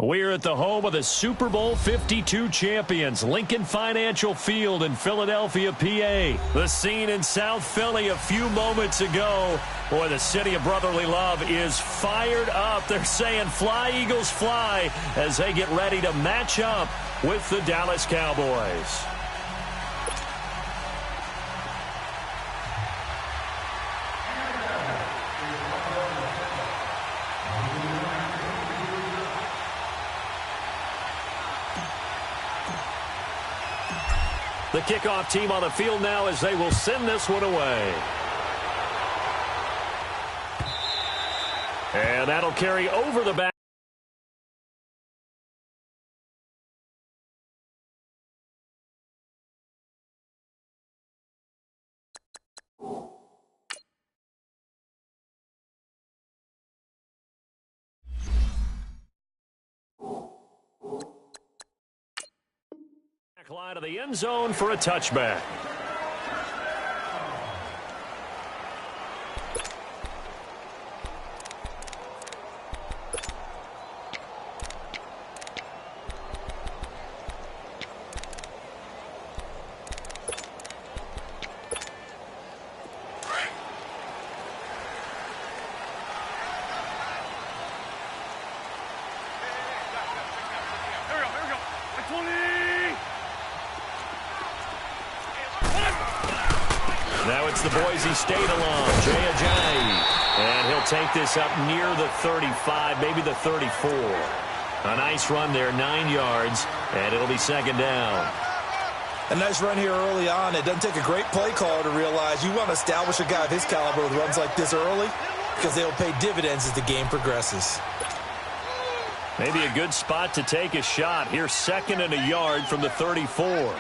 We're at the home of the Super Bowl 52 champions, Lincoln Financial Field in Philadelphia, PA. The scene in South Philly a few moments ago. Boy, the city of brotherly love is fired up. They're saying, "Fly, Eagles, fly," as they get ready to match up with the Dallas Cowboys. The kickoff team on the field now as they will send this one away. And that'll carry over the back. Line of the end zone for a touchback. Now it's the Boise State alum, Jay Ajayi. And he'll take this up near the 35, maybe the 34. A nice run there, 9 yards, and it'll be second down. A nice run here early on. It doesn't take a great play caller to realize you want to establish a guy of his caliber with runs like this early because they'll pay dividends as the game progresses. Maybe a good spot to take a shot. Here's second and a yard from the 34.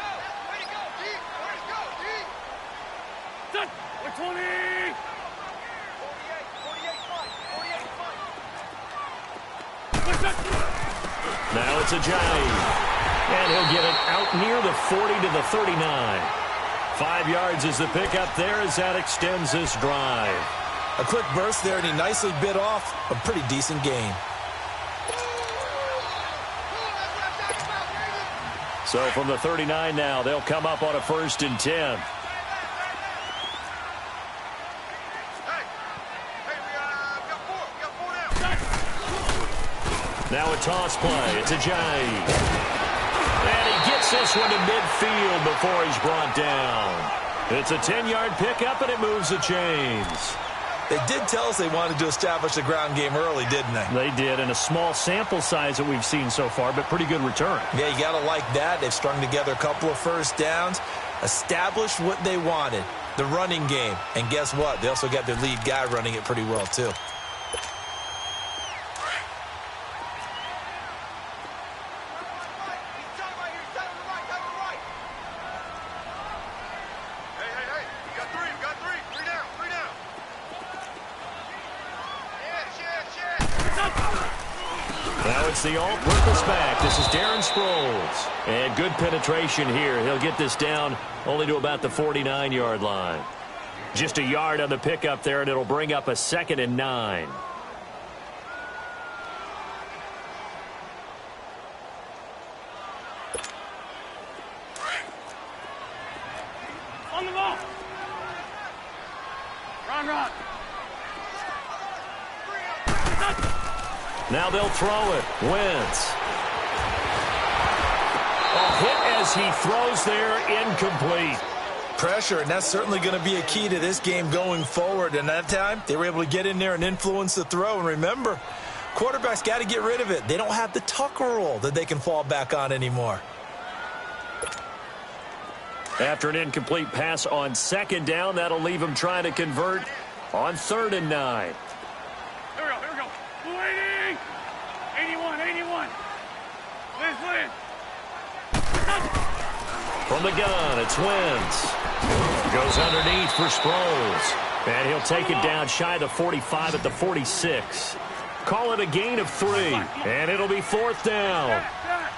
Now it's Ajayi. And he'll get it out near the 40 to the 39. 5 yards is the pickup there as that extends this drive. A quick burst there, and he nicely bit off a pretty decent gain. So from the 39 now, they'll come up on a 1st and 10. Now a toss play. It's Ajayi. And he gets this one to midfield before he's brought down. It's a 10-yard pickup, and it moves the chains. They did tell us they wanted to establish the ground game early, didn't they? They did, and a small sample size that we've seen so far, but pretty good return. Yeah, you got to like that. They've strung together a couple of first downs, established what they wanted, the running game. And guess what? They also got their lead guy running it pretty well, too. Now it's the all-purpose back. This is Darren Sproles. And good penetration here. He'll get this down only to about the 49-yard line. Just a yard on the pickup there, and it'll bring up a 2nd and 9. On the ball. Run. Now they'll throw it. Wentz. A hit as he throws there, incomplete. Pressure, and that's certainly going to be a key to this game going forward. And that time, they were able to get in there and influence the throw. And remember, quarterbacks got to get rid of it. They don't have the Tucker rule that they can fall back on anymore. After an incomplete pass on 2nd down, that'll leave him trying to convert on 3rd and 9. Here we go. 280. 81. Liz. From the gun, it's Wentz. Goes underneath for Sproles. And he'll take it down shy of the 45 at the 46. Call it a gain of 3. And it'll be 4th down.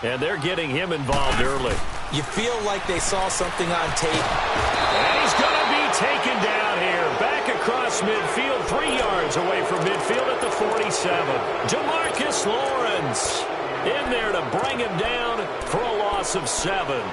And they're getting him involved early. You feel like they saw something on tape. And he's going to be taken down here. Back across midfield, 3 yards away from midfield at the 47. Demarcus Lawrence in there to bring him down for a loss of 7.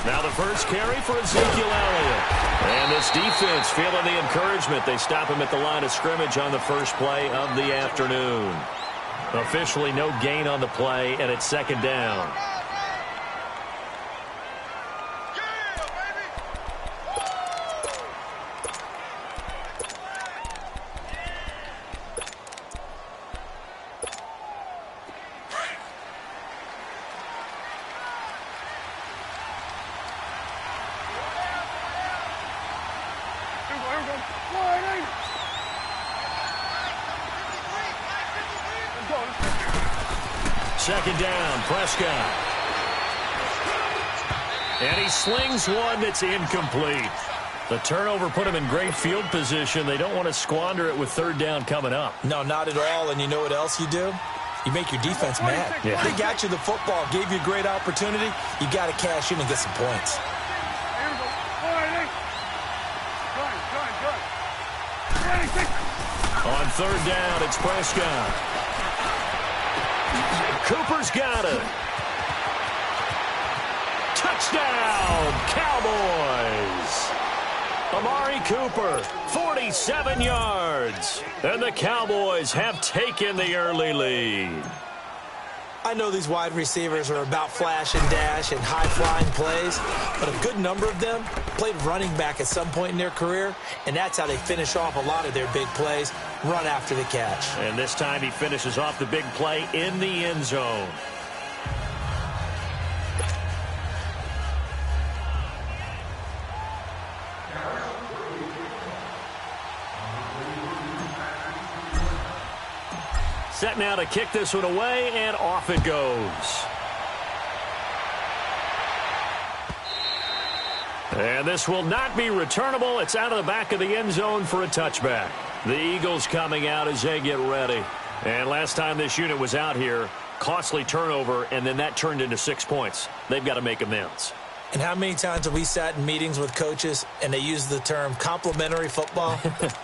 Now the first carry for Ezekiel Elliott. And this defense feeling the encouragement. They stop him at the line of scrimmage on the first play of the afternoon. Officially no gain on the play, and it's 2nd down. Second down, Prescott. And he slings one that's incomplete. The turnover put him in great field position. They don't want to squander it with 3rd down coming up. No, not at all. And you know what else you do? You make your defense mad. Yeah. They got you the football, gave you a great opportunity. You got to cash in and get some points. On 3rd down, it's Prescott. Cooper's got it. Touchdown, Cowboys. Amari Cooper, 47 yards. And the Cowboys have taken the early lead. I know these wide receivers are about flash and dash and high-flying plays, but a good number of them played running back at some point in their career, and that's how they finish off a lot of their big plays, run after the catch. And this time he finishes off the big play in the end zone. Set now to kick this one away, and off it goes. And this will not be returnable. It's out of the back of the end zone for a touchback. The Eagles coming out as they get ready. And last time this unit was out here, costly turnover, and then that turned into 6 points. They've got to make amends. And how many times have we sat in meetings with coaches and they use the term complementary football?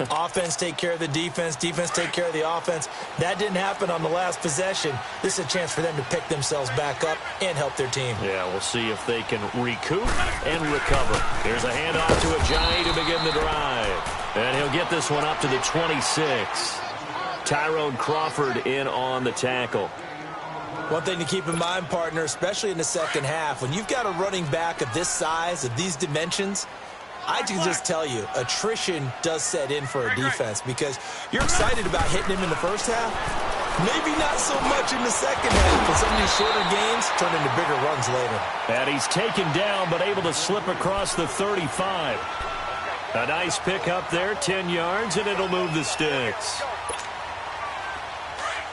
Offense take care of the defense, defense take care of the offense. That didn't happen on the last possession. This is a chance for them to pick themselves back up and help their team. Yeah, we'll see if they can recoup and recover. Here's a handoff to Ajayi to begin the drive. And he'll get this one up to the 26. Tyrone Crawford in on the tackle. One thing to keep in mind, partner, especially in the second half, when you've got a running back of this size, of these dimensions, I can just tell you, attrition does set in for a defense because you're excited about hitting him in the first half. Maybe not so much in the second half, but some of these shorter games turn into bigger runs later. And he's taken down, but able to slip across the 35. A nice pick up there, 10 yards, and it'll move the sticks.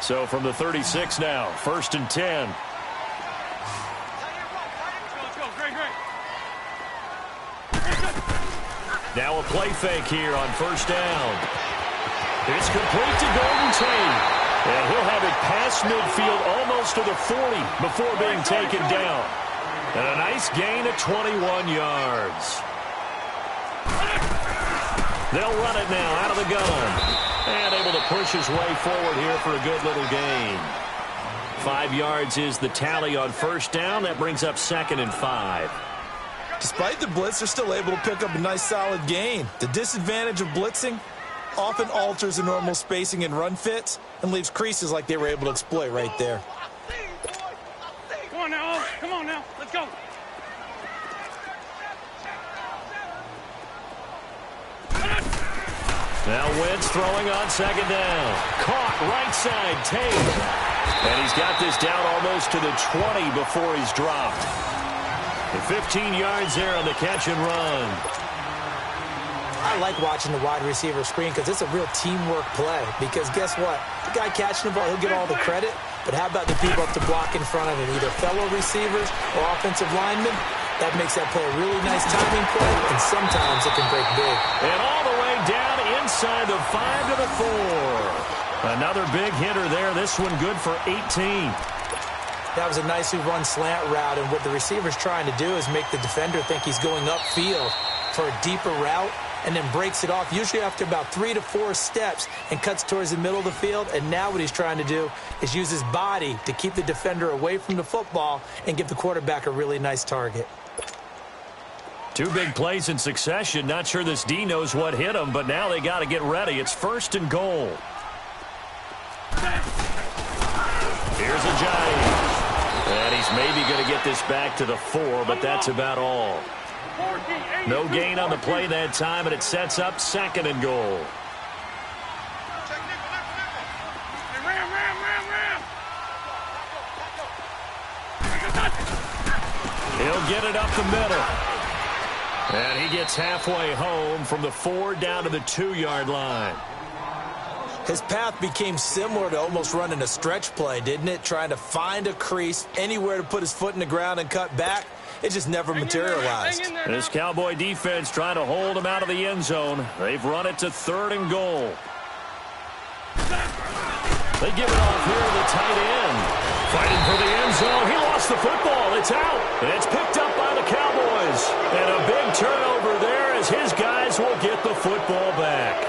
So from the 36 now, 1st and 10. Now a play fake here on 1st down. It's complete to Golden Tate. And he'll have it past midfield almost to the 40 before being taken down. And a nice gain of 21 yards. They'll run it now out of the gun. And able to push his way forward here for a good little gain. 5 yards is the tally on 1st down. That brings up 2nd and 5. Despite the blitz, they're still able to pick up a nice solid gain. The disadvantage of blitzing often alters the normal spacing and run fits and leaves creases like they were able to exploit right there. Come on now, come on now, let's go. Now Wentz throwing on 2nd down. Caught right side, Tate. And he's got this down almost to the 20 before he's dropped. The 15 yards there on the catch and run. I like watching the wide receiver screen because it's a real teamwork play. Because guess what? The guy catching the ball, he'll get all the credit. But how about the people up to block in front of him, either fellow receivers or offensive linemen? That makes that play a really nice timing play, and sometimes it can break big. And all the way down inside the 5 to the 4. Another big hitter there. This one good for 18. That was a nicely run slant route, and what the receiver's trying to do is make the defender think he's going upfield for a deeper route, and then breaks it off, usually after about 3 to 4 steps, and cuts towards the middle of the field. And now what he's trying to do is use his body to keep the defender away from the football and give the quarterback a really nice target. 2 big plays in succession. Not sure this D knows what hit him, but now they got to get ready. It's 1st and goal. Here's a giant. And he's maybe going to get this back to the 4, but that's about all. No gain on the play that time, and it sets up 2nd and goal. He'll get it up the middle. And he gets halfway home from the 4 down to the 2-yard line. His path became similar to almost running a stretch play, didn't it? Trying to find a crease, anywhere to put his foot in the ground and cut back. It just never materialized. This Cowboy defense trying to hold him out of the end zone. They've run it to 3rd and goal. They give it off here to the tight end. Fighting for the end zone. He lost the football. It's out. And it's picked up by the Cowboys. And a big turnover there as his guys will get the football back.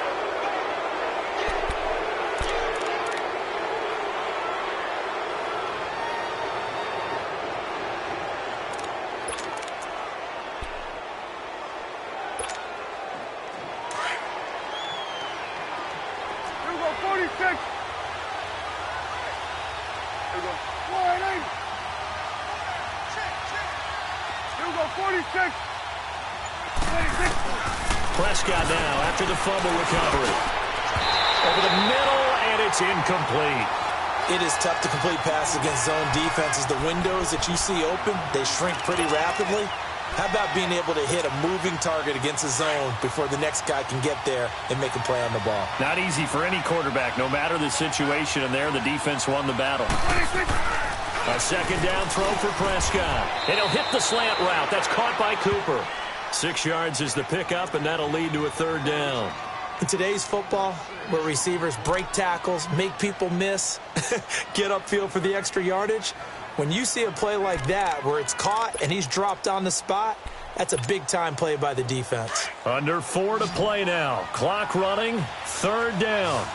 Prescott now after the fumble recovery. Over the middle, and it's incomplete. It is tough to complete passes against zone defenses. The windows that you see open, they shrink pretty rapidly. How about being able to hit a moving target against a zone before the next guy can get there and make a play on the ball? Not easy for any quarterback, no matter the situation, and there the defense won the battle. A 2nd down throw for Prescott. And he'll hit the slant route. That's caught by Cooper. 6 yards is the pickup, and that'll lead to a 3rd down. In today's football, where receivers break tackles, make people miss, get upfield for the extra yardage, when you see a play like that where it's caught and he's dropped on the spot, that's a big-time play by the defense. Under 4 to play now. Clock running, 3rd down.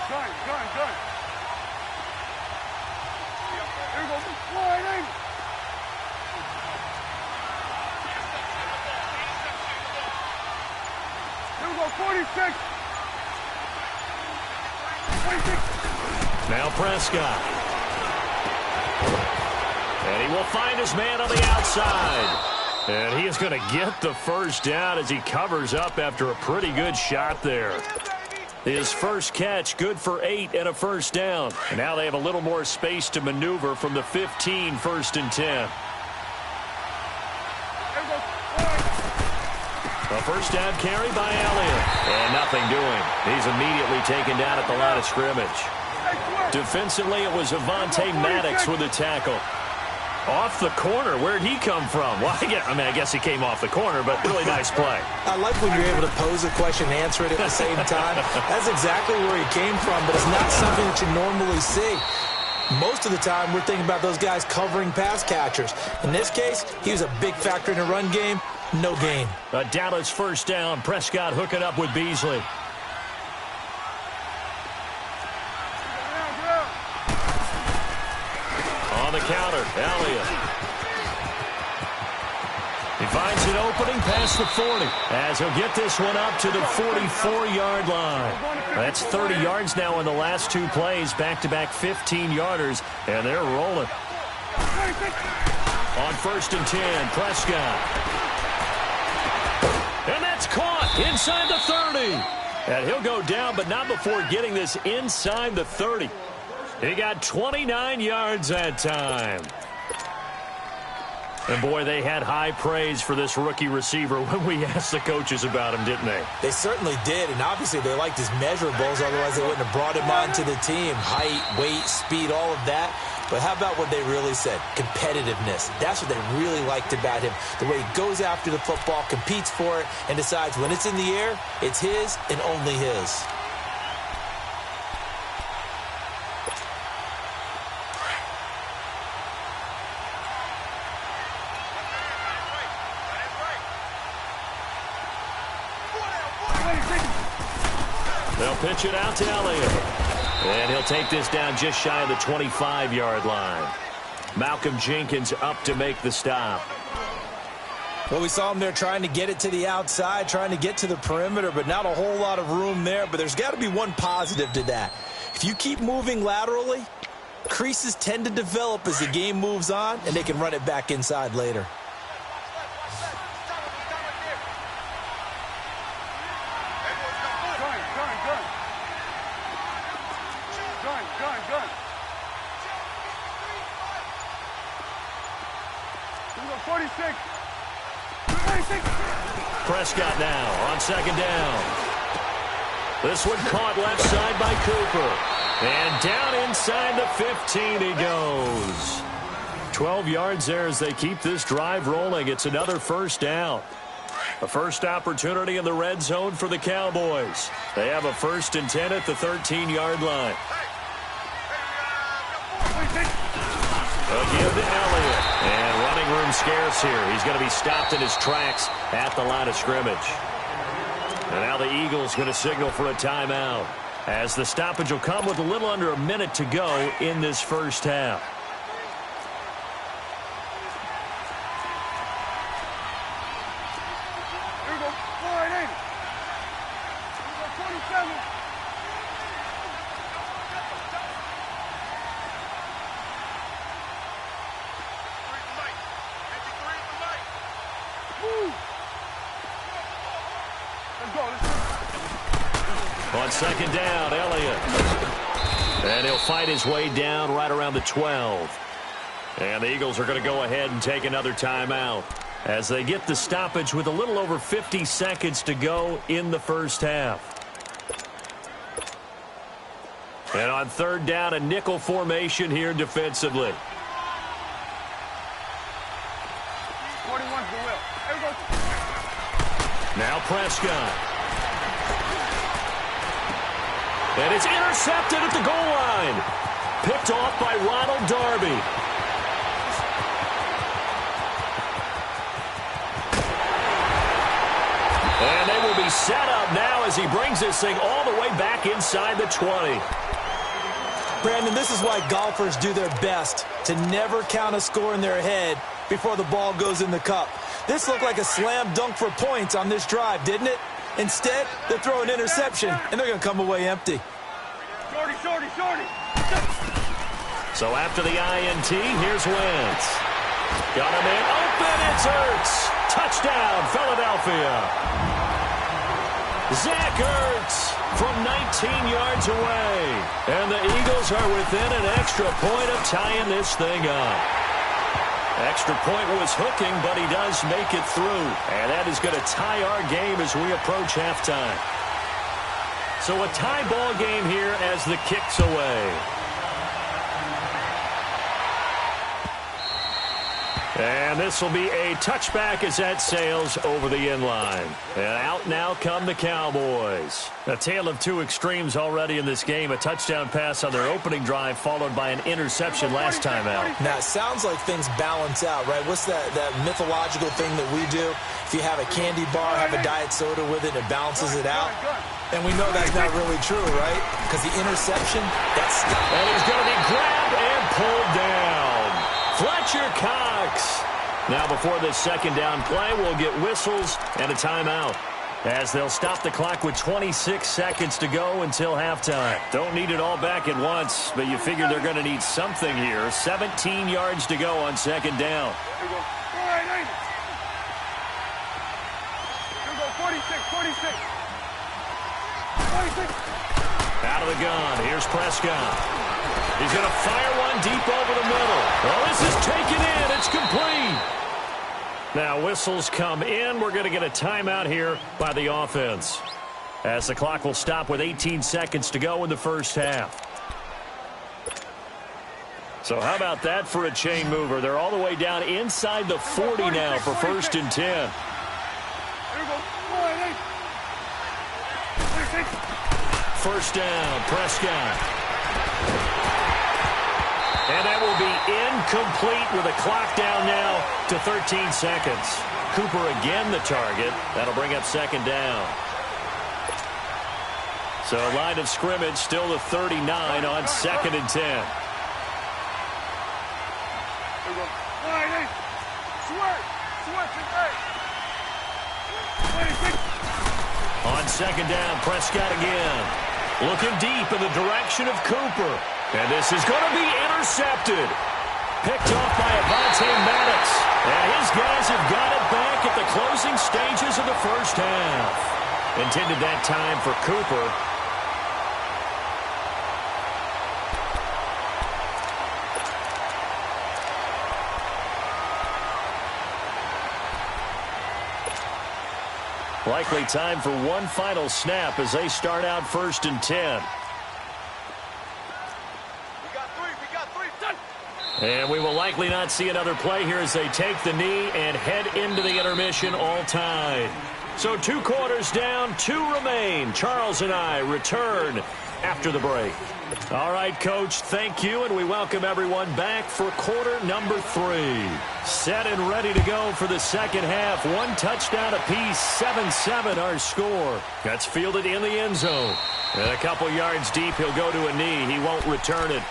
Now Prescott. And he will find his man on the outside. And he is going to get the 1st down as he covers up after a pretty good shot there. His first catch, good for 8 and a 1st down. And now they have a little more space to maneuver from the 15, 1st and 10. A 1st down carry by Elliott. And nothing doing. He's immediately taken down at the line of scrimmage. Defensively, it was Avonte Maddox with a tackle. Off the corner. Where'd he come from? Well, I guess he came off the corner, but really nice play. I like when you're able to pose a question and answer it at the same time. That's exactly where he came from, but it's not something that you normally see. Most of the time, we're thinking about those guys covering pass catchers. In this case, he was a big factor in the run game. No gain. A Dallas 1st down. Prescott hooking up with Beasley. On the counter, Elliott. He finds an opening past the 40 as he'll get this one up to the 44-yard line. That's 30 yards now in the last 2 plays, back-to-back 15-yarders, and they're rolling. On 1st and 10, Prescott. And that's caught inside the 30. And he'll go down, but not before getting this inside the 30. He got 29 yards that time. And, boy, they had high praise for this rookie receiver when we asked the coaches about him, didn't they? They certainly did, and obviously they liked his measurables. Otherwise, they wouldn't have brought him onto the team. Height, weight, speed, all of that. But how about what they really said? Competitiveness. That's what they really liked about him. The way he goes after the football, competes for it, and decides when it's in the air, it's his and only his. They'll pitch it out to Elliott. And he'll take this down just shy of the 25-yard line. Malcolm Jenkins up to make the stop. Well, we saw him there trying to get it to the outside, trying to get to the perimeter, but not a whole lot of room there. But there's got to be one positive to that. If you keep moving laterally, creases tend to develop as the game moves on, and they can run it back inside later. Prescott now on second down. This one caught left side by Cooper. And down inside the 15 he goes. 12 yards there as they keep this drive rolling. It's another first down. A first opportunity in the red zone for the Cowboys. They have a 1st and 10 at the 13-yard line. Again to Elliott. And running room scarce here. He's going to be stopped in his tracks at the line of scrimmage. And now the Eagles going to signal for a timeout, as the stoppage will come with a little under a minute to go in this first half. Here we go. 480. Here we go. 27. On second down, Elliott. And he'll fight his way down right around the 12. And the Eagles are going to go ahead and take another timeout as they get the stoppage with a little over 50 seconds to go in the first half. And on third down, a nickel formation here defensively. 41's the will. Here we go. Now Prescott. And it's intercepted at the goal line. Picked off by Ronald Darby. And they will be set up now as he brings this thing all the way back inside the 20. Brandon, this is why golfers do their best to never count a score in their head before the ball goes in the cup. This looked like a slam dunk for points on this drive, didn't it? Instead, they throw an interception, and they're going to come away empty. Shorty, shorty, shorty. So after the INT, here's Wentz. Got him in. Open, it's Ertz. Touchdown, Philadelphia. Zach Ertz from 19 yards away. And the Eagles are within an extra point of tying this thing up. Extra point was hooking, but he does make it through. And that is going to tie our game as we approach halftime. So a tie ball game here as the kick's away. And this will be a touchback as that sails over the inline. And out now come the Cowboys. A tale of two extremes already in this game. A touchdown pass on their opening drive followed by an interception last time out. Now, it sounds like things balance out, right? What's that mythological thing that we do? If you have a candy bar, have a diet soda with it, it balances it out. And we know that's not really true, right? Because the interception, that's... And he's going to be grabbed and pulled down. Fletcher Cox. Now before this second down play, we'll get whistles and a timeout as they'll stop the clock with 26 seconds to go until halftime. Don't need it all back at once, but you figure they're going to need something here. 17 yards to go on second down. Here we go. 480. Here we go. 46, 46. 46. Out of the gun. Here's Prescott. He's going to fire one deep over the middle. Oh, this is taken in. It's complete. Now whistles come in. We're going to get a timeout here by the offense, as the clock will stop with 18 seconds to go in the first half. So how about that for a chain mover? They're all the way down inside the 40 now for 1st and 10. Here we go. 46. First down, Prescott. And that will be incomplete with a clock down now to 13 seconds. Cooper again the target. That'll bring up 2nd down. So line of scrimmage still the 39 on 2nd and 10. On 2nd down, Prescott again. Looking deep in the direction of Cooper. And this is going to be intercepted. Picked off by Avonte Maddox. And his guys have got it back at the closing stages of the first half. Intended that time for Cooper. Likely time for one final snap as they start out 1st and 10. And we will likely not see another play here as they take the knee and head into the intermission all tied. So 2 quarters down, 2 remain. Charles and I return after the break. All right, Coach, thank you, and we welcome everyone back for quarter number 3. Set and ready to go for the second half. 1 touchdown apiece, 7-7 our score. That's fielded in the end zone. And a couple yards deep, he'll go to a knee. He won't return it.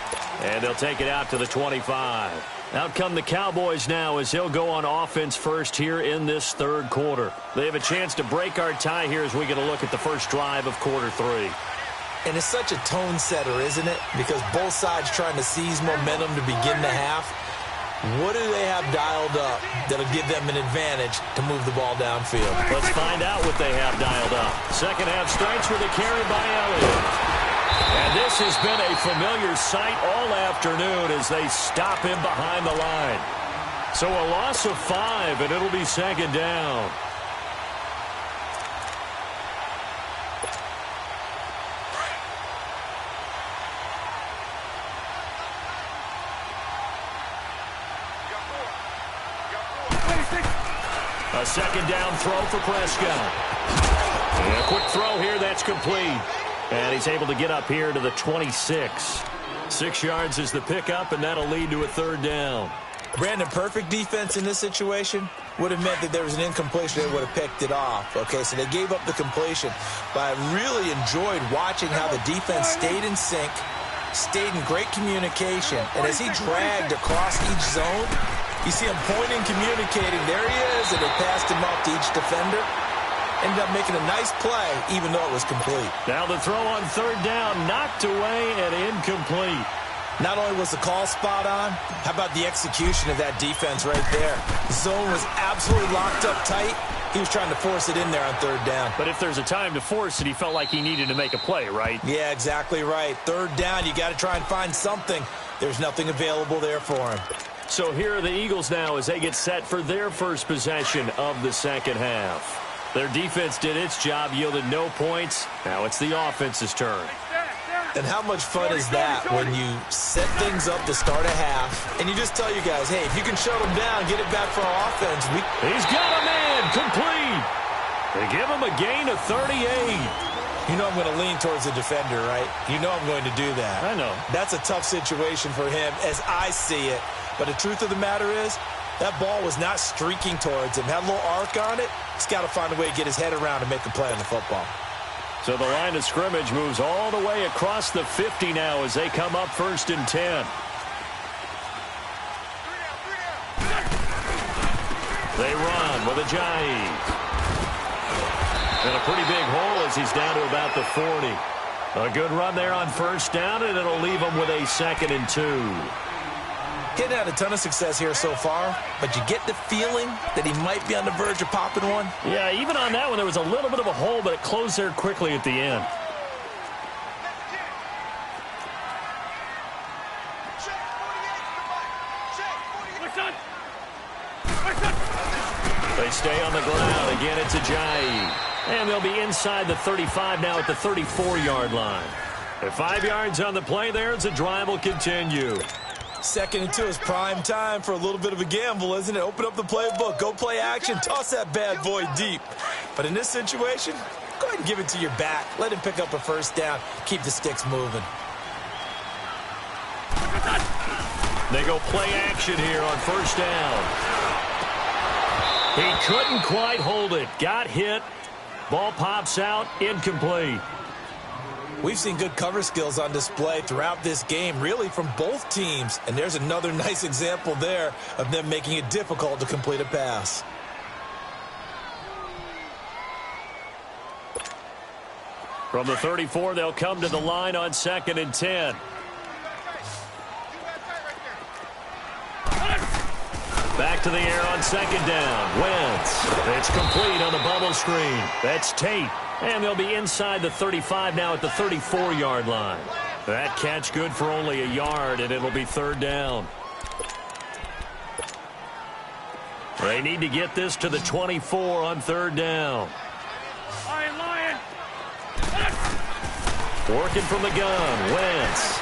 And they'll take it out to the 25. Out come the Cowboys now as he'll go on offense first here in this 3rd quarter. They have a chance to break our tie here as we get a look at the first drive of quarter 3. And it's such a tone setter, isn't it? Because both sides trying to seize momentum to begin the half. What do they have dialed up that'll give them an advantage to move the ball downfield? Let's find out what they have dialed up. Second half starts with a carry by Elliott. And this has been a familiar sight all afternoon as they stop him behind the line. So a loss of 5, and it'll be 2nd down. A 2nd down throw for Prescott. And a quick throw here, that's complete. And he's able to get up here to the 26. 6 yards is the pickup, and that'll lead to a 3rd down. Brandon, perfect defense in this situation would have meant that there was an incompletion. They would have picked it off. Okay, so they gave up the completion. But I really enjoyed watching how the defense stayed in sync, stayed in great communication. And as he dragged across each zone, you see him pointing, communicating. There he is, and they passed him off to each defender. Ended up making a nice play, even though it was complete. Now the throw on 3rd down, knocked away and incomplete. Not only was the call spot on, how about the execution of that defense right there? The zone was absolutely locked up tight. He was trying to force it in there on 3rd down. But if there's a time to force it, he felt like he needed to make a play, right? Yeah, exactly right. 3rd down, you got to try and find something. There's nothing available there for him. So here are the Eagles now as they get set for their first possession of the second half. Their defense did its job, yielded no points. Now it's the offense's turn. And how much fun is that when you set things up to start a half, and you just tell you guys, hey, if you can shut them down, get it back for our offense. He's got a man, complete. They give him a gain of 38. You know I'm going to lean towards the defender, right? You know I'm going to do that. I know. That's a tough situation for him as I see it. But the truth of the matter is, that ball was not streaking towards him. Had a little arc on it. He's got to find a way to get his head around and make a play on the football. So the line of scrimmage moves all the way across the 50 now as they come up 1st and 10. They run with Ajayi. And a pretty big hole as he's down to about the 40. A good run there on 1st down, and it'll leave him with a 2nd and 2. Hadn't had a ton of success here so far, but you get the feeling that he might be on the verge of popping one. Yeah, even on that one, there was a little bit of a hole, but it closed there quickly at the end. They stay on the ground. Again, it's Ajayi. And they'll be inside the 35 now at the 34-yard line. At 5 yards on the play there as the drive will continue. 2nd and 2 is prime time for a little bit of a gamble, isn't it? Open up the playbook, go play action, toss that bad boy deep. But in this situation, go ahead and give it to your back. Let him pick up a first down. Keep the sticks moving. They go play action here on first down. He couldn't quite hold it. Got hit. Ball pops out. Incomplete. We've seen good cover skills on display throughout this game, really from both teams. And there's another nice example there of them making it difficult to complete a pass. From the 34, they'll come to the line on 2nd and 10. Back to the air on 2nd down. Wentz. It's complete on the bubble screen. That's Tate. And they'll be inside the 35 now at the 34-yard line. That catch good for only a yard, and it'll be 3rd down. They need to get this to the 24 on 3rd down. Lion. Working from the gun. Wentz.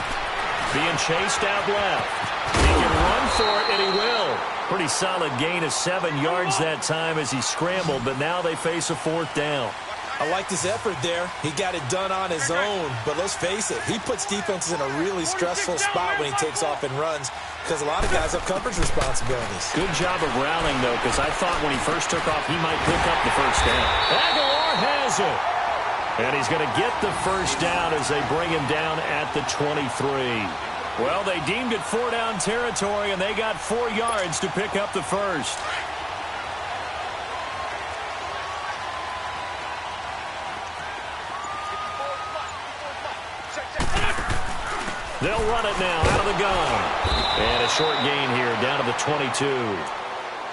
Being chased out left. He can run for it, and he will. Pretty solid gain of 7 yards that time as he scrambled, but now they face a 4th down. I liked his effort there. He got it done on his own. But let's face it, he puts defenses in a really stressful spot when he takes off and runs because a lot of guys have coverage responsibilities. Good job of rallying, though, because I thought when he first took off, he might pick up the first down. Aguilar has it. And he's going to get the first down as they bring him down at the 23. Well, they deemed it 4-down territory, and they got 4 yards to pick up the first. They'll run it now out of the gun. And a short gain here down to the 22.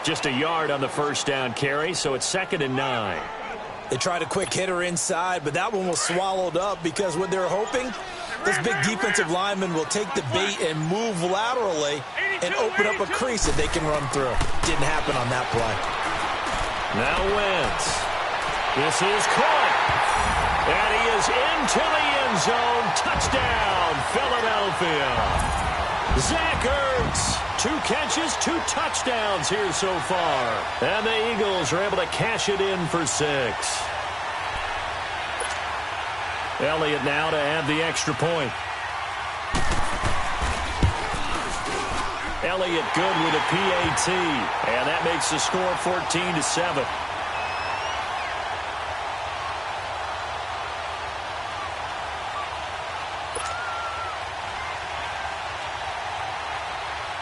Just a yard on the first down carry, so it's 2nd and 9. They tried a quick hitter inside, but that one was swallowed up because what they're hoping, this big defensive lineman will take the bait and move laterally and open up a crease that they can run through. Didn't happen on that play. Now Wentz. This is caught. And he is into the end zone. Touchdown, Philadelphia. Zach Ertz. 2 catches, 2 touchdowns here so far. And the Eagles are able to cash it in for 6. Elliott now to add the extra point. Elliott good with a PAT. And that makes the score 14-7.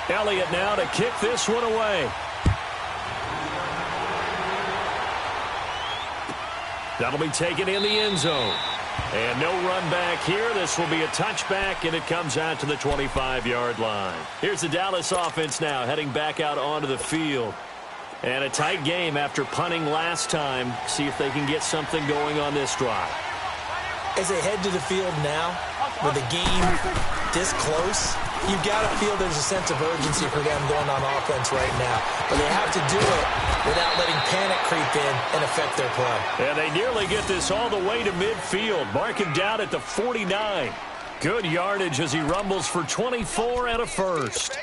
Elliott now to kick this one away. That'll be taken in the end zone. And no run back here. This will be a touchback, and it comes out to the 25-yard line. Here's the Dallas offense now heading back out onto the field. And a tight game after punting last time. See if they can get something going on this drive. As they head to the field now, with the game this close, you've got to feel there's a sense of urgency for them going on offense right now. But they have to do it without letting panic creep in and affect their play. And they nearly get this all the way to midfield. Mark him down at the 49. Good yardage as he rumbles for 24 and a first.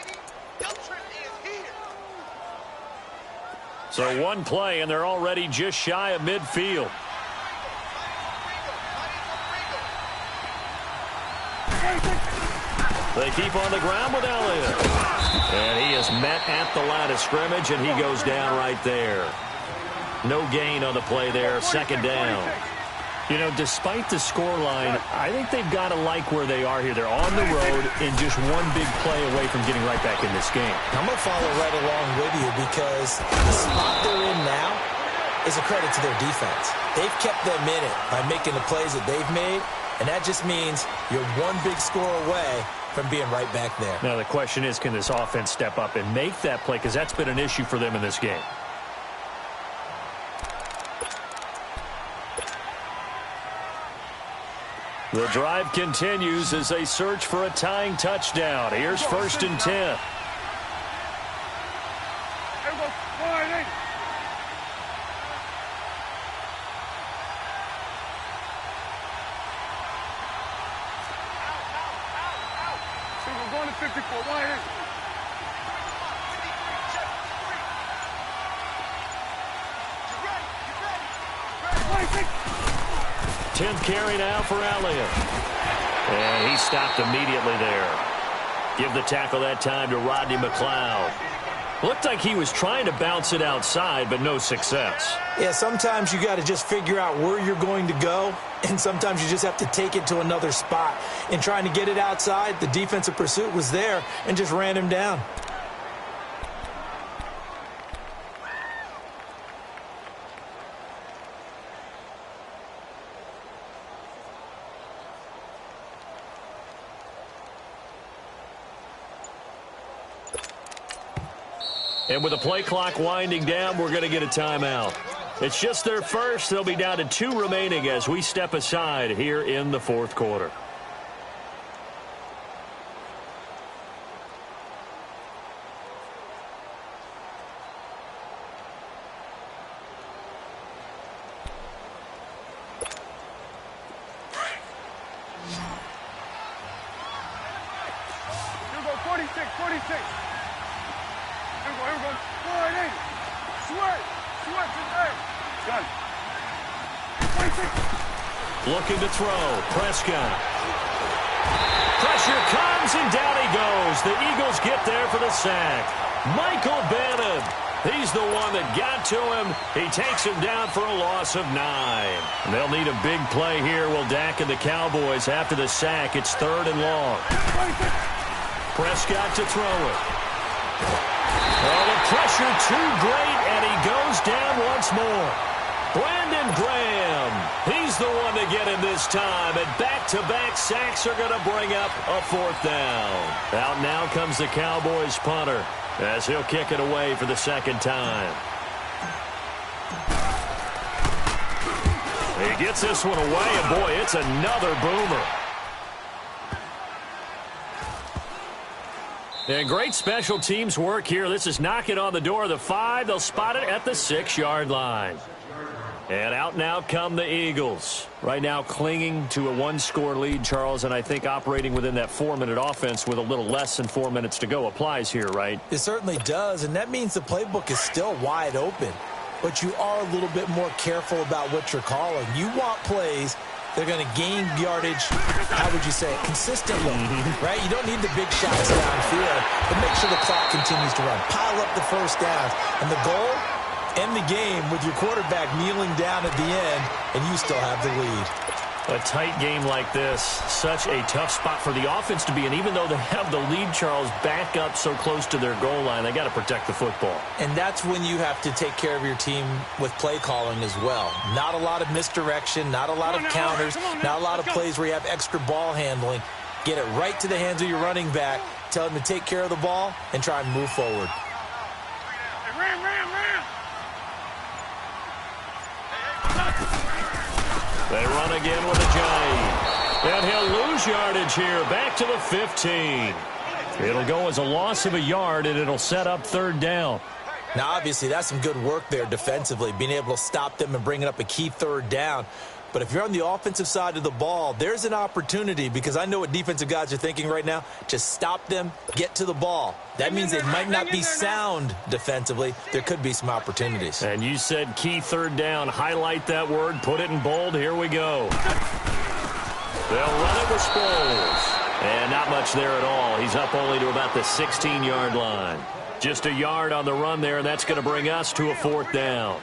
So one play, and they're already just shy of midfield. They keep on the ground with Elliott. And he is met at the line of scrimmage, and he goes down right there. No gain on the play there, 2nd down. You know, despite the scoreline, I think they've got to like where they are here. They're on the road and just one big play away from getting right back in this game. I'm going to follow right along with you because the spot they're in now is a credit to their defense. They've kept them in it by making the plays that they've made, and that just means you're one big score away from being right back there. Now the question is, can this offense step up and make that play? Because that's been an issue for them in this game. The drive continues as they search for a tying touchdown. Here's 1st and 10. 154, 188. 10th carry now for Elliott. And he stopped immediately there. Give the tackle that time to Rodney McLeod. Looked like he was trying to bounce it outside, but no success. Yeah, sometimes you got to just figure out where you're going to go, and sometimes you just have to take it to another spot. In trying to get it outside, the defensive pursuit was there and just ran him down. And with the play clock winding down, we're going to get a timeout. It's just their first. They'll be down to 2 remaining as we step aside here in the 4th quarter. Here we go, 46, 46. Here we go, 480. Sweat, sweat today. Done. 26. Looking to throw. Prescott. Pressure comes, and down he goes. The Eagles get there for the sack. Michael Bannon. He's the one that got to him. He takes him down for a loss of 9. They'll need a big play here. Will Dak and the Cowboys after the sack. It's 3rd and long. Prescott to throw it. Oh, the pressure too great, and he goes down once more. Brandon Graham, he's the one to get him this time, and back-to-back sacks are going to bring up a 4th down. Out now comes the Cowboys punter as he'll kick it away for the 2nd time. He gets this one away, and boy, it's another boomer. And great special teams work here. This is knocking on the door of the 5. They'll spot it at the 6-yard line. And out now come the Eagles. Right now clinging to a 1-score lead, Charles, and I think operating within that 4-minute offense with a little less than 4 minutes to go applies here, right? It certainly does, and that means the playbook is still wide open. But you are a little bit more careful about what you're calling. You want plays they're going to gain yardage, how would you say it, consistently, right? You don't need the big shots downfield, but make sure the clock continues to run. Pile up the first downs. And the goal, end the game with your quarterback kneeling down at the end, and you still have the lead. A tight game like this, such a tough spot for the offense to be in. Even though they have the lead, Charles, back up so close to their goal line, they got to protect the football. And that's when you have to take care of your team with play calling as well. Not a lot of misdirection, not a lot of counters, not a lot of plays where you have extra ball handling. Get it right to the hands of your running back, tell him to take care of the ball, and try and move forward. Ram. They run again with a giant. And he'll lose yardage here. Back to the 15. It'll go as a loss of a yard, and it'll set up 3rd down. Now, obviously, that's some good work there defensively, being able to stop them and bringing up a key 3rd down. But if you're on the offensive side of the ball, there's an opportunity, because I know what defensive guys are thinking right now. Just stop them, get to the ball. That means they might not be sound defensively. There could be some opportunities. And you said key 3rd down. Highlight that word. Put it in bold. Here we go. They'll run it with Sproles. And not much there at all. He's up only to about the 16-yard line. Just a yard on the run there, and that's going to bring us to a 4th down.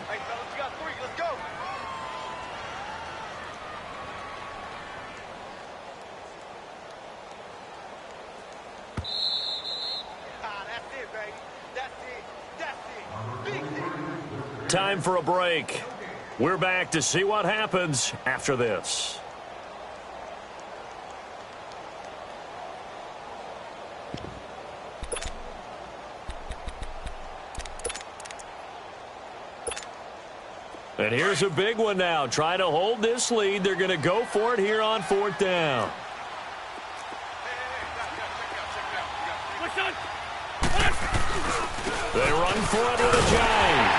Time for a break. We're back to see what happens after this. And here's a big one now. Trying to hold this lead. They're going to go for it here on 4th down. They run for it with a giant.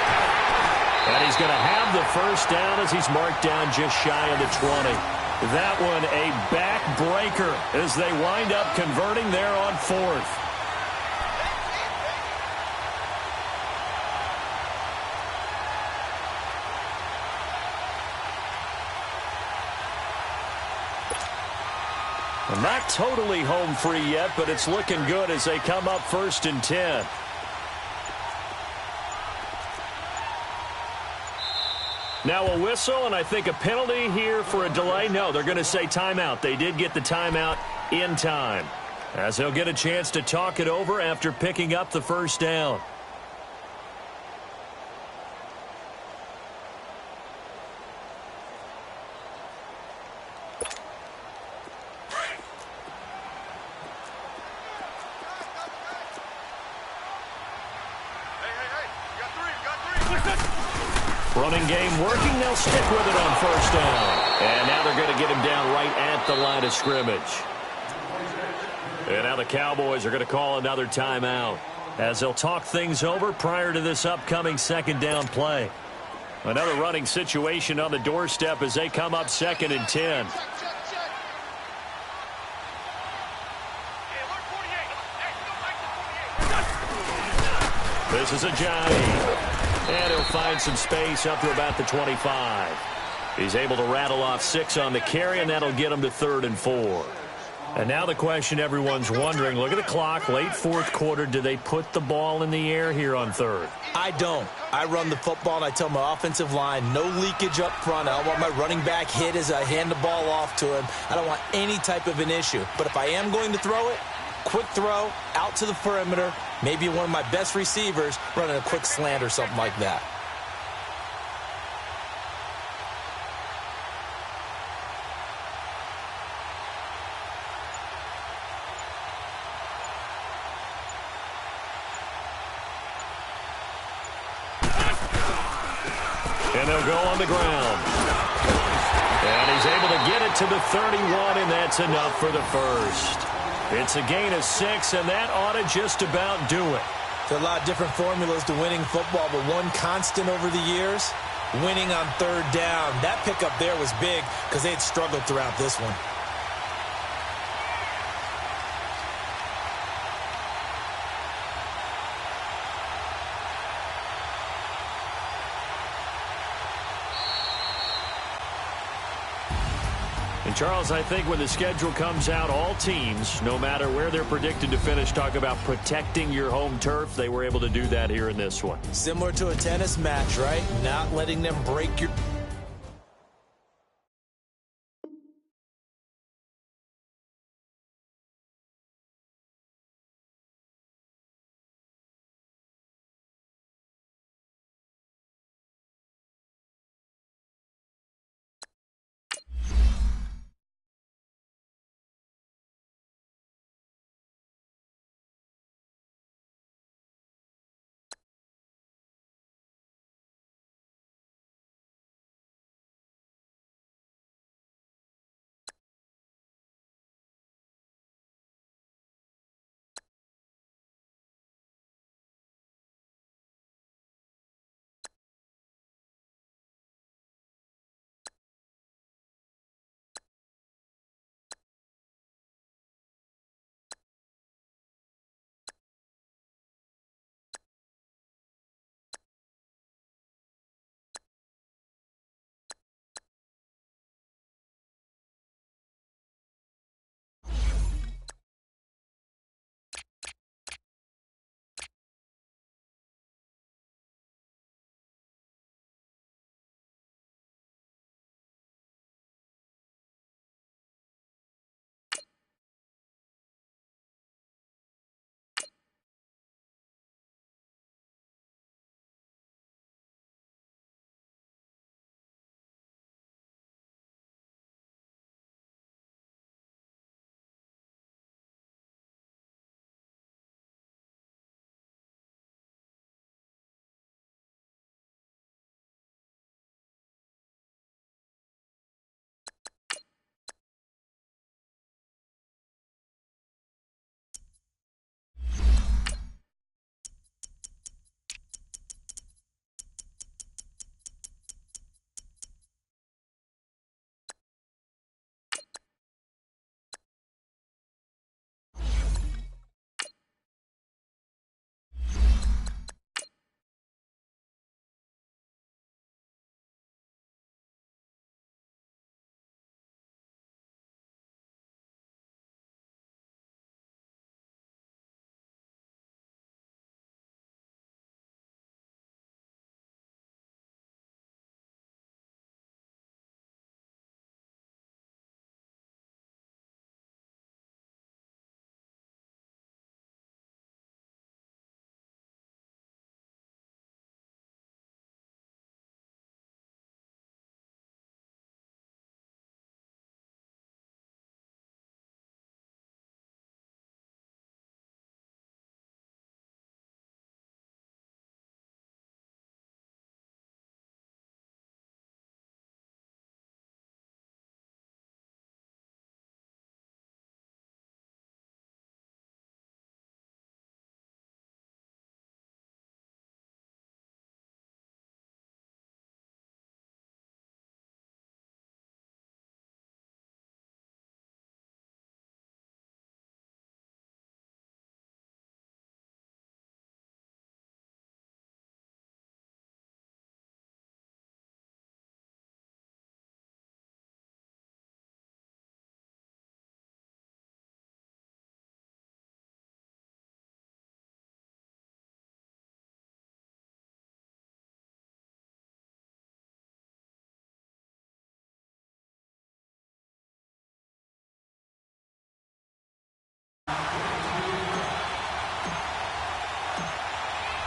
And he's going to have the 1st down as he's marked down just shy of the 20. That one a backbreaker as they wind up converting there on fourth. Not totally home free yet, but it's looking good as they come up 1st and 10. Now a whistle, and I think a penalty here for a delay. No, they're going to say timeout. They did get the timeout in time, as they'll get a chance to talk it over after picking up the first down. Running game working. They'll stick with it on first down. And now they're going to get him down right at the line of scrimmage. And now the Cowboys are going to call another timeout as they'll talk things over prior to this upcoming 2nd down play. Another running situation on the doorstep as they come up 2nd and 10. This is a Johnny. And he'll find some space up to about the 25. He's able to rattle off 6 on the carry, and that'll get him to 3rd and 4. And now the question everyone's wondering, look at the clock, late 4th quarter, do they put the ball in the air here on 3rd? I don't. I run the football, and I tell my offensive line, no leakage up front. I don't want my running back hit as I hand the ball off to him. I don't want any type of an issue. But if I am going to throw it, quick throw, out to the perimeter, maybe one of my best receivers running a quick slant or something like that. And they'll go on the ground. And he's able to get it to the 31, and that's enough for the first. It's a gain of 6, and that ought to just about do it. There are a lot of different formulas to winning football, but one constant over the years, winning on 3rd down. That pickup there was big because they had struggled throughout this one. And Charles, I think when the schedule comes out, all teams, no matter where they're predicted to finish, talk about protecting your home turf. They were able to do that here in this one. Similar to a tennis match, right? Not letting them break your...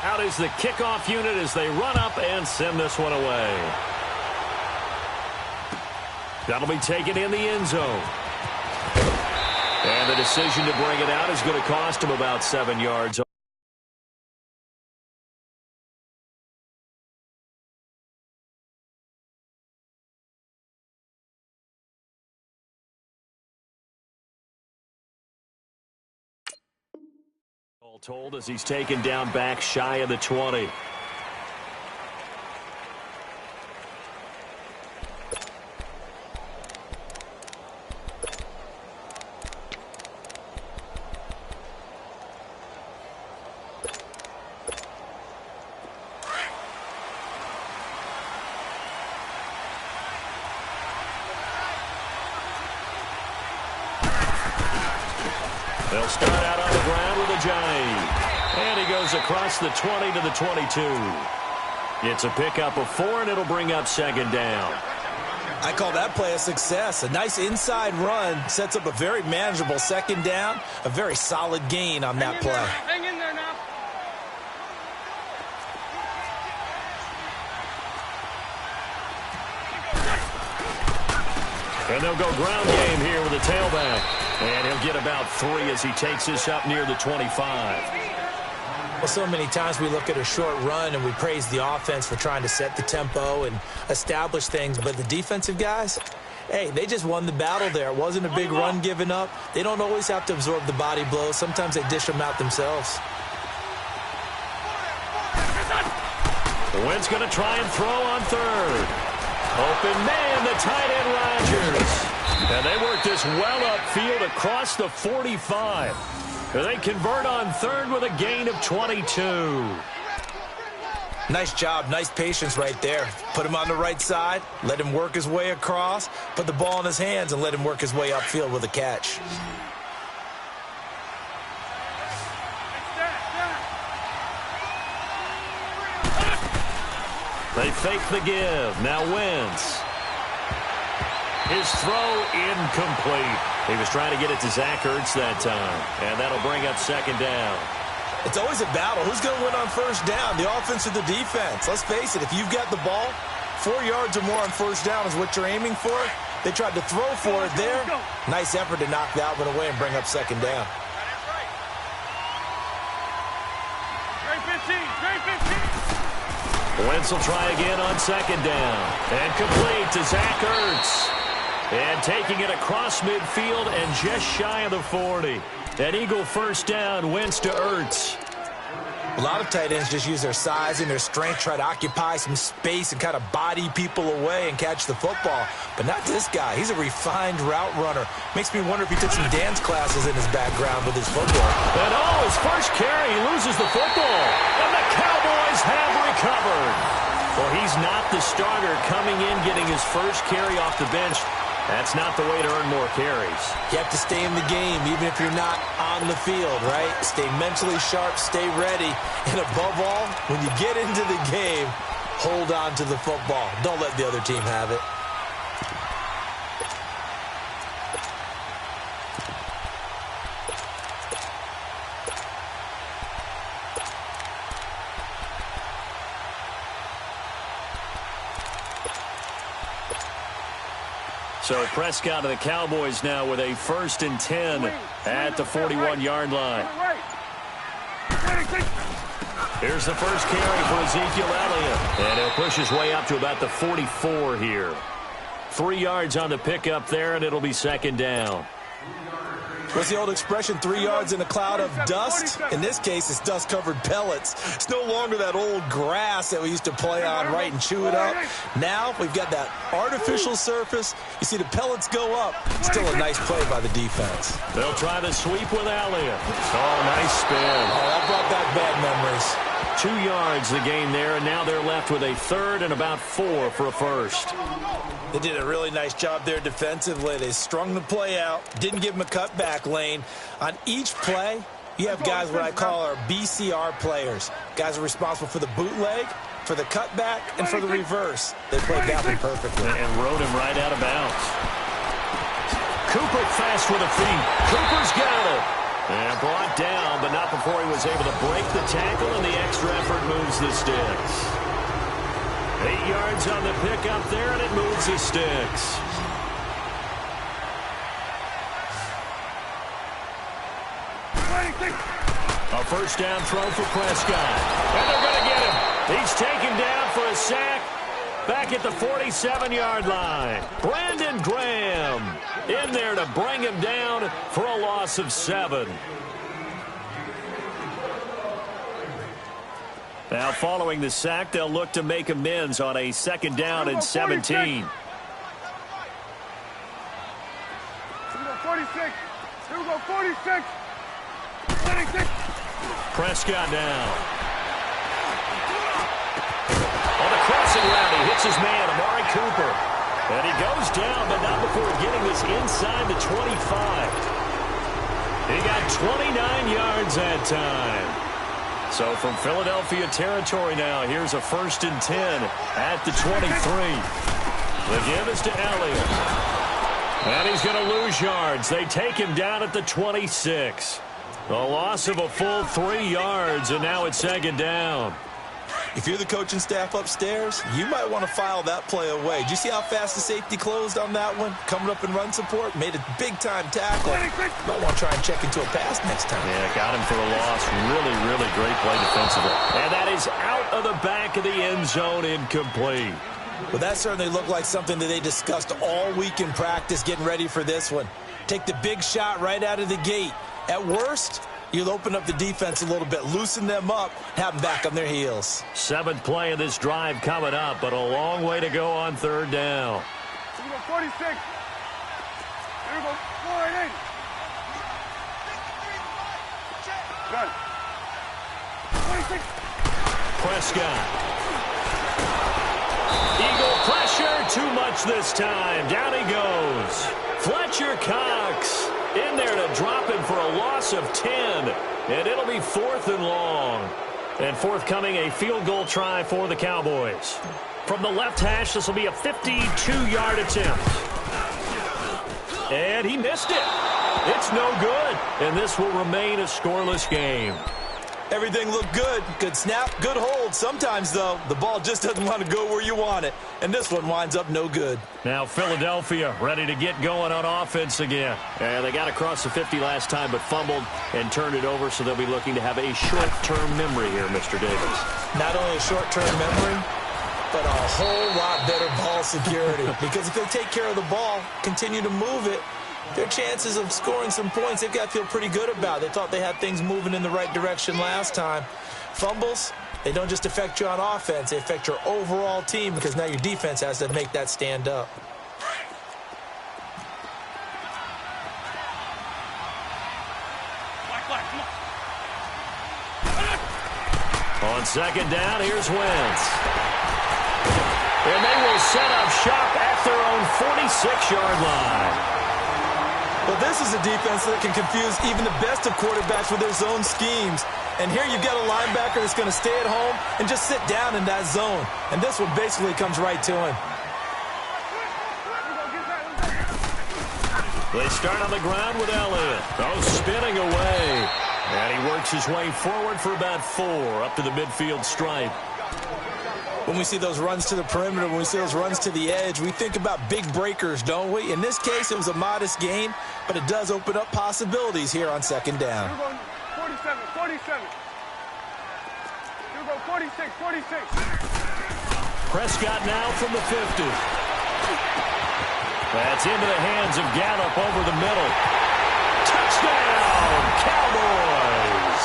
Out is the kickoff unit as they run up and send this one away. That'll be taken in the end zone. And the decision to bring it out is going to cost him about 7 yards. All told, as he's taken down back shy of the 20. They'll start out on the ground with a Johnny. And he goes across the 20 to the 22. It's a pickup of 4, and it'll bring up second down. I call that play a success. A nice inside run sets up a very manageable second down. A very solid gain on that play. Hang in there now. And they'll go ground game here with a tailback. And he'll get about 3 as he takes this up near the 25. Well, so many times we look at a short run and we praise the offense for trying to set the tempo and establish things. But the defensive guys, hey, they just won the battle there. It wasn't a big run given up. They don't always have to absorb the body blows. Sometimes they dish them out themselves. The Wentz going to try and throw on third. Open man, the tight end Rodgers. And they work this well upfield across the 45. They convert on third with a gain of 22. Nice job, nice patience right there. Put him on the right side, let him work his way across, put the ball in his hands, and let him work his way upfield with a catch. They fake the give. Now Wentz. His throw incomplete. He was trying to get it to Zach Ertz that time. And that'll bring up second down. It's always a battle. Who's going to win on first down, the offense or the defense? Let's face it, if you've got the ball, 4 yards or more on first down is what you're aiming for. They tried to throw for it there. Nice effort to knock that one away and bring up second down. Wentz will try again on second down. And complete to Zach Ertz. And taking it across midfield and just shy of the 40. An Eagle first down, Wentz to Ertz. A lot of tight ends just use their size and their strength, try to occupy some space and kind of body people away and catch the football. But not this guy. He's a refined route runner. Makes me wonder if he took some dance classes in his background with his football. And his first carry, he loses the football. And the Cowboys have recovered. Well, he's not the starter coming in, getting his first carry off the bench. That's not the way to earn more carries. You have to stay in the game, even if you're not on the field, right? Stay mentally sharp, stay ready. And above all, when you get into the game, hold on to the football. Don't let the other team have it. So Prescott of the Cowboys now with a 1st and 10 at the 41-yard line. Here's the first carry for Ezekiel Elliott. And he'll push his way up to about the 44 here. 3 yards on the pickup there, and it'll be second down. What's the old expression, 3 yards in a cloud of dust? In this case, it's dust-covered pellets. It's no longer that old grass that we used to play on, right, and chew it up. Now we've got that artificial surface. You see the pellets go up. Still a nice play by the defense. They'll try to sweep with Elliott. Oh, nice spin. Oh, that brought back bad memories. 2 yards the gain there, and now they're left with a 3rd and about 4 for a first. They did a really nice job there defensively. They strung the play out, didn't give him a cutback lane. On each play, you have guys what I call our BCR players. Guys are responsible for the bootleg, for the cutback, and for the reverse. They played that one perfectly. And rode him right out of bounds. Cooper fast with a feet. Cooper's got it. And brought down, but not before he was able to break the tackle, and the extra effort moves the sticks. 8 yards on the pickup there, and it moves the sticks. A first down throw for Prescott. And they're going to get him. He's taken down for a sack back at the 47-yard line. Brandon Graham in there to bring him down for a loss of 7. Now, following the sack, they'll look to make amends on a second down and 17. Here we go, 46. Here we go, 46. 26. Prescott down. On the crossing route, he hits his man, Amari Cooper. And he goes down, but not before getting this inside the 25. He got 29 yards that time. So from Philadelphia territory now, here's a 1st and 10 at the 23. The give is to Elliott. And he's going to lose yards. They take him down at the 26. A loss of a full 3 yards, and now it's 2nd down. If you're the coaching staff upstairs, you might want to file that play away. Did you see how fast the safety closed on that one? Coming up in run support, made a big-time tackle. Might want to try and check into a pass next time. Yeah, got him for a loss. Really, really great play defensively. And that is out of the back of the end zone, incomplete. Well, that certainly looked like something that they discussed all week in practice, getting ready for this one. Take the big shot right out of the gate. At worst, you'll open up the defense a little bit, loosen them up, have them back on their heels. 7th play of this drive coming up, but a long way to go on 3rd down. Here we go, 46. Here we go, 480. Done. 26. Prescott. Eagle pressure, too much this time. Down he goes. Fletcher Cox in there to drop him for a loss of 10. And it'll be 4th and long. And forthcoming, a field goal try for the Cowboys. From the left hash, this will be a 52-yard attempt. And he missed it. It's no good. And this will remain a scoreless game. Everything looked good. Good snap, good hold. Sometimes, though, the ball just doesn't want to go where you want it. And this one winds up no good. Now Philadelphia ready to get going on offense again. And they got across the 50 last time but fumbled and turned it over, so they'll be looking to have a short-term memory here, Mr. Davis. Not only a short-term memory, but a whole lot better ball security. Because if they take care of the ball, continue to move it, their chances of scoring some points, they've got to feel pretty good about. They thought they had things moving in the right direction last time. Fumbles, they don't just affect you on offense. They affect your overall team because now your defense has to make that stand up. On 2nd down, here's Wentz. And they will set up shop at their own 46-yard line. Well, this is a defense that can confuse even the best of quarterbacks with their zone schemes. And here you've got a linebacker that's going to stay at home and just sit down in that zone. And this one basically comes right to him. They start on the ground with Elliott. Oh, spinning away. And he works his way forward for about 4 up to the midfield stripe. When we see those runs to the perimeter, when we see those runs to the edge, we think about big breakers, don't we? In this case, it was a modest gain, but it does open up possibilities here on 2nd down. Here we go, 47, 47. Here we go, 46, 46. Prescott now from the 50. That's into the hands of Gallup over the middle. Touchdown, Cowboys!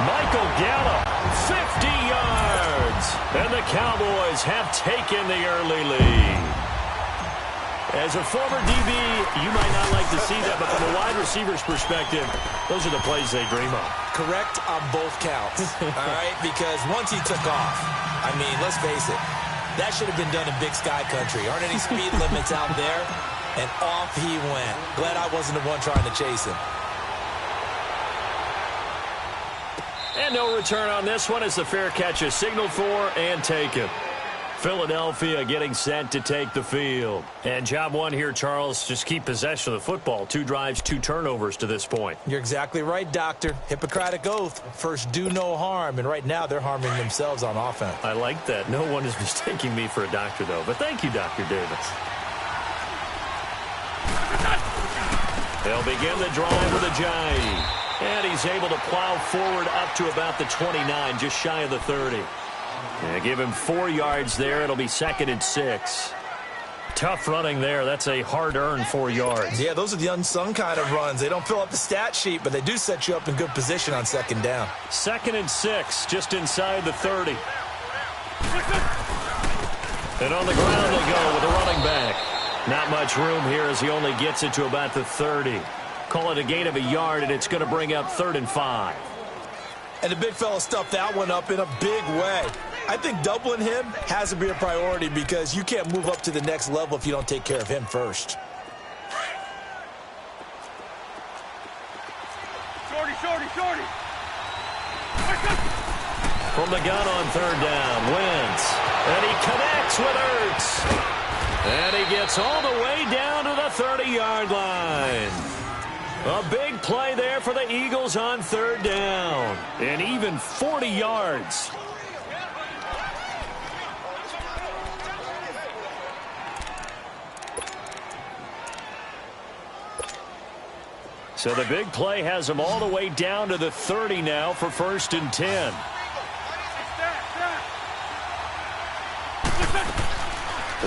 Michael Gallup, 50 yards. And the Cowboys have taken the early lead. As a former DB, you might not like to see that, but from a wide receiver's perspective, those are the plays they dream of. Correct on both counts, all right? Because once he took off, I mean, let's face it, that should have been done in Big Sky Country. Aren't any speed limits out there? And off he went. Glad I wasn't the one trying to chase him. And no return on this one as the fair catch is signaled for and taken. Philadelphia getting set to take the field. And job one here, Charles, just keep possession of the football. 2 drives, 2 turnovers to this point. You're exactly right, Doctor. Hippocratic oath. First, do no harm. And right now, they're harming themselves on offense. I like that. No one is mistaking me for a doctor, though. But thank you, Dr. Davis. They'll begin the drive with a Ajayi. And he's able to plow forward up to about the 29, just shy of the 30. Yeah, give him 4 yards there. It'll be 2nd and 6. Tough running there. That's a hard-earned 4 yards. Yeah, those are the unsung kind of runs. They don't fill up the stat sheet, but they do set you up in good position on 2nd down. 2nd and 6, just inside the 30. And on the ground they go with a running back. Not much room here as he only gets it to about the 30. Call it a gain of a yard, and it's going to bring up 3rd and 5. And the big fella stuffed that one up in a big way. I think doubling him has to be a priority because you can't move up to the next level if you don't take care of him first. Shorty, shorty, shorty. From the gun on 3rd down, Wentz. And he connects with Ertz. And he gets all the way down to the 30-yard line. A big play there for the Eagles on 3rd down. And even 40 yards. So the big play has them all the way down to the 30 now for 1st and 10.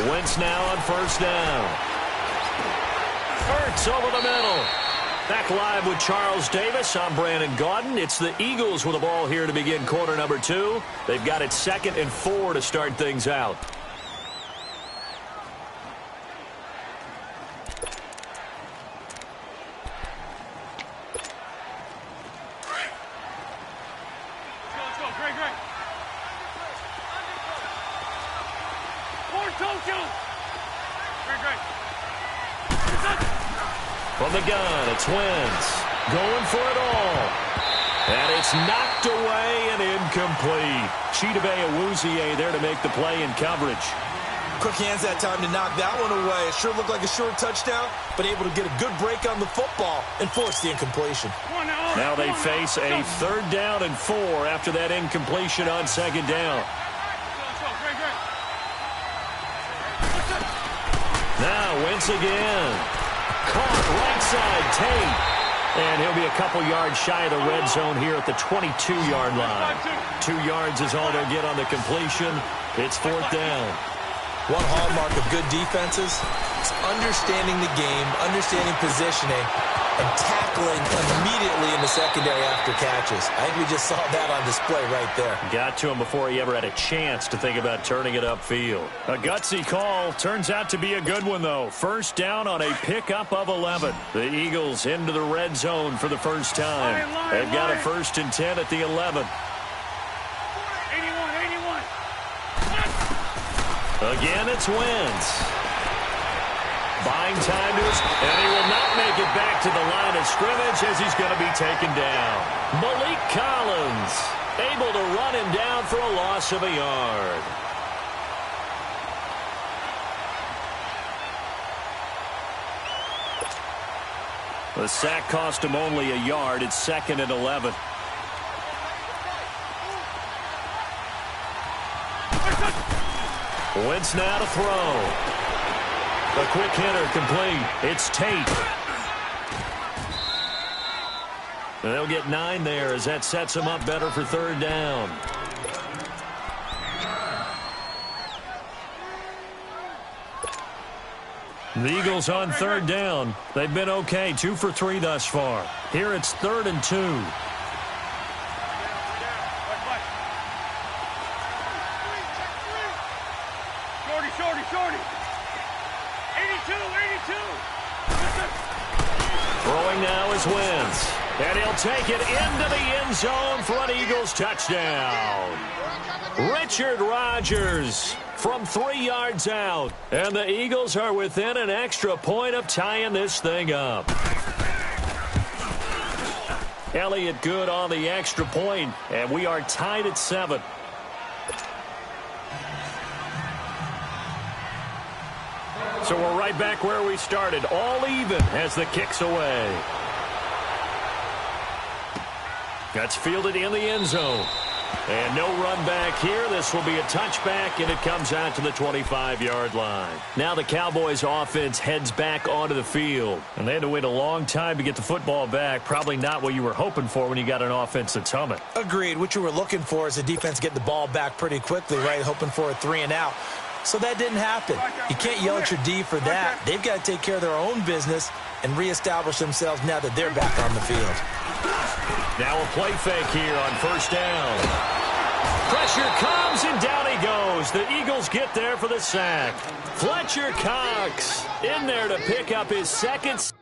Wentz now on 1st down. Ertz over the middle. Back live with Charles Davis. I'm Brandon Gaudin. It's the Eagles with the ball here to begin quarter number 2. They've got it 2nd and 4 to start things out. Let's go. Great, great. Forward, toe. Great, great. From the gun, it's Wentz. Going for it all. And it's knocked away and incomplete. Chidobe Awuzie there to make the play in coverage. Quick hands that time to knock that one away. It sure looked like a short touchdown, but able to get a good break on the football and force the incompletion. Now they face a 3rd down and 4 after that incompletion on 2nd down. Now Wentz again. Caught right side, Tate. And he'll be a couple yards shy of the red zone here at the 22-yard line. 2 yards is all they'll get on the completion. It's 4th down. One hallmark of good defenses is understanding the game, understanding positioning, and tackling immediately in the secondary after catches. I think we just saw that on display right there. Got to him before he ever had a chance to think about turning it upfield. A gutsy call. Turns out to be a good one, though. 1st down on a pickup of 11. The Eagles into the red zone for the first time. They've got a 1st and 10 at the 11. 81. Again, it's Wentz. Buying time to his, and he will not make it back to the line of scrimmage as he's going to be taken down. Malik Collins able to run him down for a loss of a yard. The sack cost him only a yard. It's 2nd and 11. Wentz now to throw. A quick hitter complete. It's Tate. And they'll get 9 there as that sets them up better for 3rd down. The Eagles on 3rd down. They've been okay. 2 for 3 thus far. Here it's 3rd and 2. Shorty. 82. Throwing now is Wentz. And he'll take it into the end zone for an Eagles touchdown. Richard Rodgers from 3 yards out. And the Eagles are within an extra point of tying this thing up. Elliott good on the extra point, and we are tied at 7. So we're right back where we started. All even as the kick's away. That's fielded in the end zone. And no run back here. This will be a touchback, and it comes out to the 25-yard line. Now the Cowboys offense heads back onto the field. And they had to wait a long time to get the football back. Probably not what you were hoping for when you got an offense that's humming. Agreed. What you were looking for is the defense get the ball back pretty quickly, right? Hoping for a 3-and-out. So that didn't happen. You can't yell at your D for that. They've got to take care of their own business and reestablish themselves now that they're back on the field. Now a play fake here on first down. Pressure comes, and down he goes. The Eagles get there for the sack. Fletcher Cox in there to pick up his second.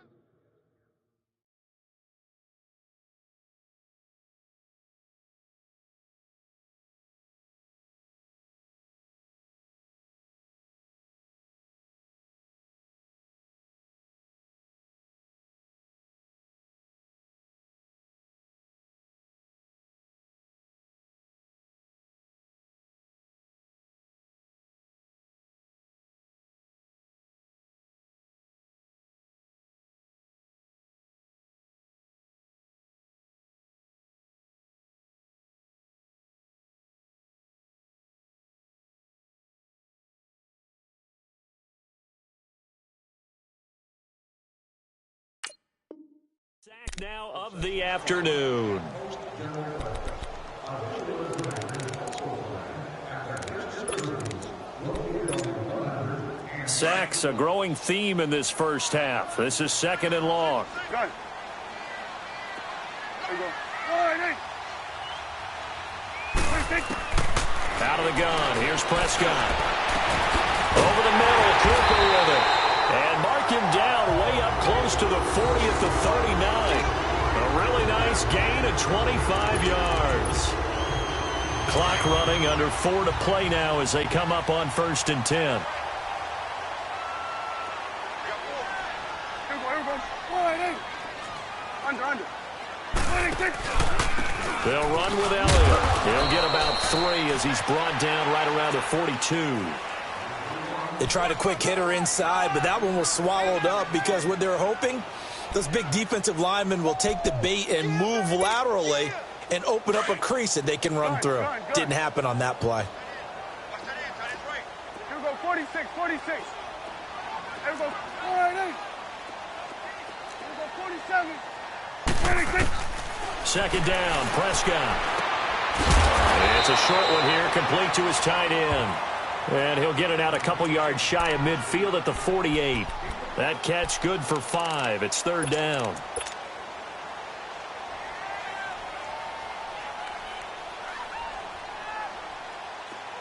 Sack now of the afternoon. Sacks, a growing theme in this first half. This is second and long. Gun. There you go. 1-8. Out of the gun. Here's Prescott. Over the middle. Cooper with it. And mark him down way up close to the 40 at the 39. A really nice gain of 25 yards. Clock running, under 4 to play now as they come up on 1st and 10. Under. They'll run with Elliott. He'll get about 3 as he's brought down right around the 42. They tried a quick hitter inside, but that one was swallowed up because what they're hoping, those big defensive linemen will take the bait and move laterally and open up a crease that they can run through. Didn't happen on that play. Here we go, 46. Here we go, 1-8. Here we go, 47. 26. Second down, Prescott. It's a short one here, complete to his tight end. And he'll get it out a couple yards shy of midfield at the 48. That catch good for 5. It's 3rd down.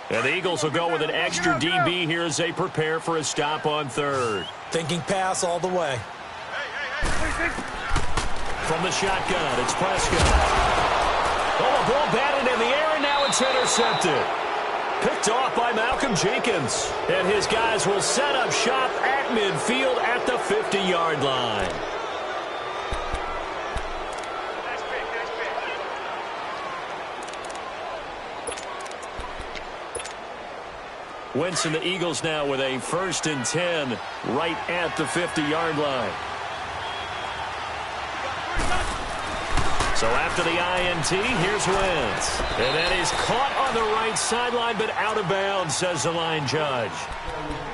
And the Eagles will go with an extra DB here as they prepare for a stop on 3rd. Thinking pass all the way. From the shotgun, it's Prescott. Oh, a ball batted in the air, and now it's intercepted. Picked off by Malcolm Jenkins. And his guys will set up shop at midfield at the 50-yard line. Wentz and the Eagles now with a 1st and 10 right at the 50-yard line. So after the INT, here's Wentz. And then he's caught on the right sideline, but out of bounds, says the line judge.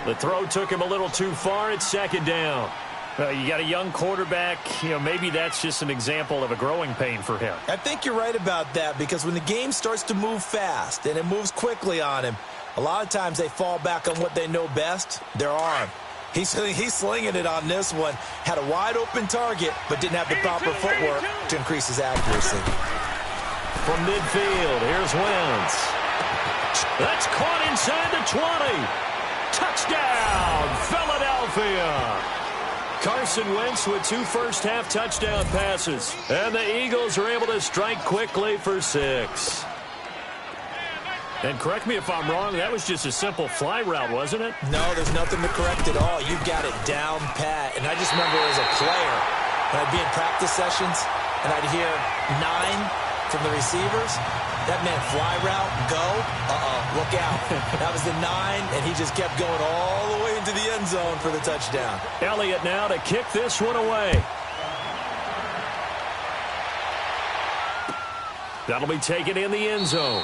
The throw took him a little too far. It's 2nd down. You got a young quarterback. Maybe that's just an example of a growing pain for him. I think you're right about that, because when the game starts to move fast and it moves quickly on him, a lot of times they fall back on what they know best, their arm. He's slinging it on this one. Had a wide-open target, but didn't have the proper footwork to increase his accuracy. From midfield, here's Wentz. That's caught inside the 20. Touchdown, Philadelphia. Carson Wentz with 2 first-half touchdown passes. And the Eagles are able to strike quickly for 6. And correct me if I'm wrong, that was just a simple fly route, wasn't it? No, there's nothing to correct at all. You've got it down pat. And I just remember as a player, when I'd be in practice sessions and I'd hear 9 from the receivers, that meant fly route, go, look out. That was the 9, and he just kept going all the way into the end zone for the touchdown. Elliott now to kick this one away. That'll be taken in the end zone.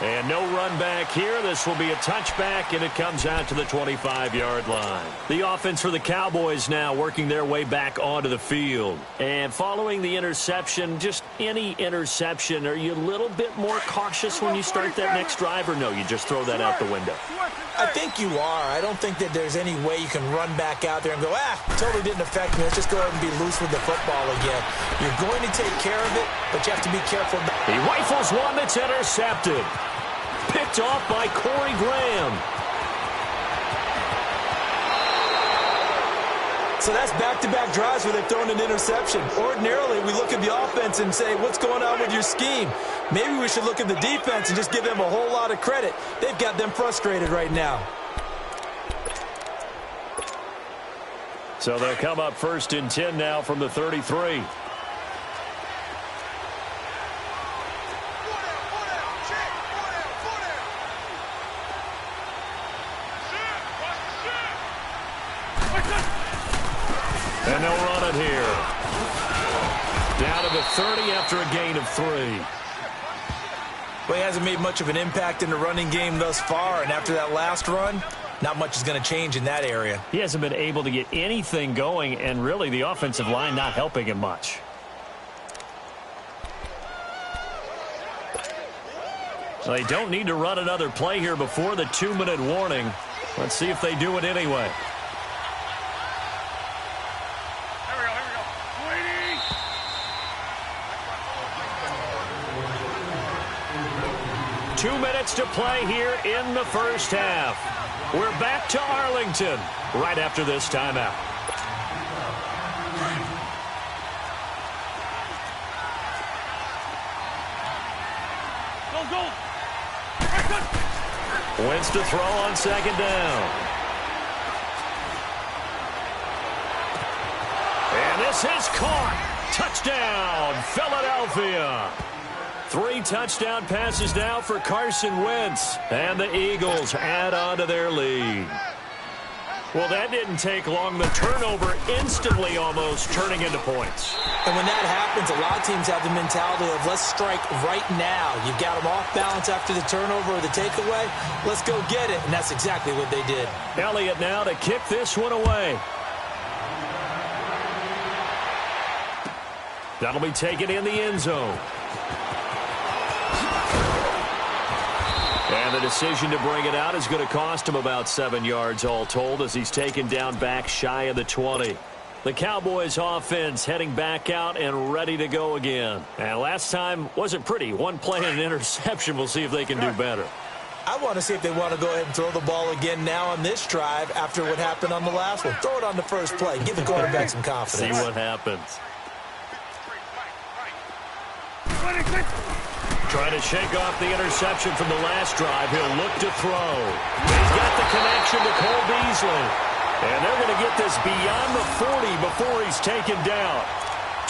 And no run back here. This will be a touchback, and it comes out to the 25-yard line. The offense for the Cowboys now working their way back onto the field. And following the interception, just any interception, are you a little bit more cautious when you start that next drive, or no, you just throw that out the window? I think you are. I don't think that there's any way you can run back out there and go, totally didn't affect me. Let's just go ahead and be loose with the football again. You're going to take care of it, but you have to be careful. He rifles one that's intercepted. Picked off by Corey Graham. So that's back-to-back drives where they've thrown an interception. Ordinarily, we look at the offense and say, what's going on with your scheme? Maybe we should look at the defense and just give them a whole lot of credit. They've got them frustrated right now. So they'll come up 1st and 10 now from the 33. And they'll run it here. Down to the 30 after a gain of 3. Well, he hasn't made much of an impact in the running game thus far, and after that last run, not much is going to change in that area. He hasn't been able to get anything going, and really the offensive line not helping him much. So they don't need to run another play here before the 2-minute warning. Let's see if they do it anyway. 2 minutes to play here in the first half. We're back to Arlington right after this timeout. Wentz to throw on 2nd down. And this is caught. Touchdown, Philadelphia. 3 touchdown passes now for Carson Wentz. And the Eagles add on to their lead. Well, that didn't take long. The turnover instantly almost turning into points. And when that happens, a lot of teams have the mentality of let's strike right now. You've got them off balance after the turnover or the takeaway. Let's go get it. And that's exactly what they did. Elliott now to kick this one away. That'll be taken in the end zone. And the decision to bring it out is going to cost him about 7 yards all told as he's taken down back shy of the 20. The Cowboys offense heading back out and ready to go again. And last time wasn't pretty. 1 play and an interception. We'll see if they can do better. I want to see if they want to go ahead and throw the ball again now on this drive after what happened on the last one. Throw it on the first play. Give the quarterback some confidence. See what happens. Trying to shake off the interception from the last drive. He'll look to throw. He's got the connection to Cole Beasley. And they're going to get this beyond the 40 before he's taken down.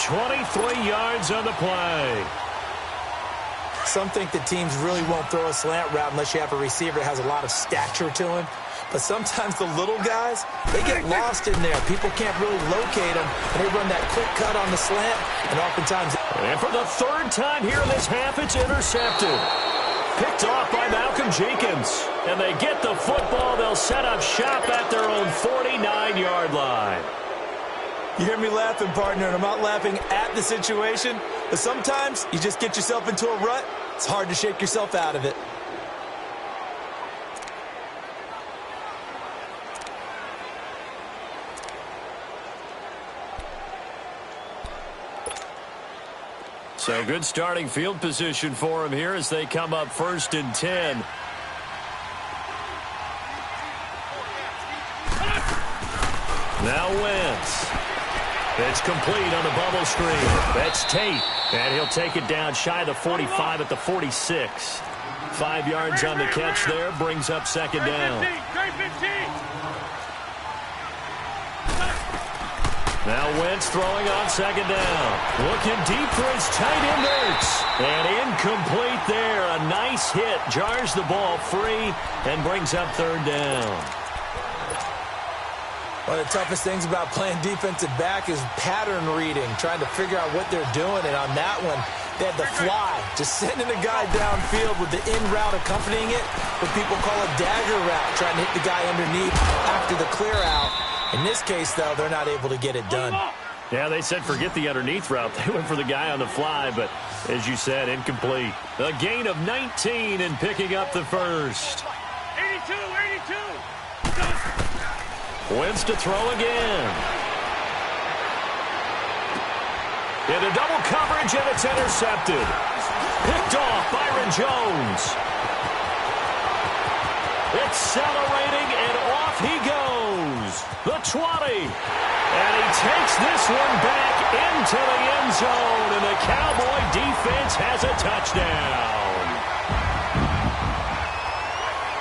23 yards on the play. Some think that teams really won't throw a slant route unless you have a receiver that has a lot of stature to him. But sometimes the little guys, they get lost in there. People can't really locate them, and they run that quick cut on the slant, and oftentimes... And for the 3rd time here in this half, it's intercepted. Picked off by Malcolm Jenkins. And they get the football. They'll set up shop at their own 49-yard line. You hear me laughing, partner, and I'm not laughing at the situation, but sometimes you just get yourself into a rut. It's hard to shake yourself out of it. So good starting field position for him here as they come up 1st and 10. Now Wentz. It's complete on the bubble screen. That's Tate. And he'll take it down shy of the 45 at the 46. 5 yards on the catch there. Brings up 2nd down. Now Wentz throwing on 2nd down. Looking deep for his tight end Ertz. And incomplete there. A nice hit. Jars the ball free and brings up 3rd down. One of the toughest things about playing defensive back is pattern reading, trying to figure out what they're doing. And on that one, they had the fly, just sending a guy downfield with the in route accompanying it, what people call a dagger route, trying to hit the guy underneath after the clear out. In this case, though, they're not able to get it done. Yeah, they said forget the underneath route. They went for the guy on the fly, but as you said, incomplete. A gain of 19 and picking up the first. 82, 82. Wentz to throw again. Into double coverage, and it's intercepted. Picked off Byron Jones. Accelerating, and off he goes. The 20. And he takes this one back into the end zone, and the Cowboy defense has a touchdown.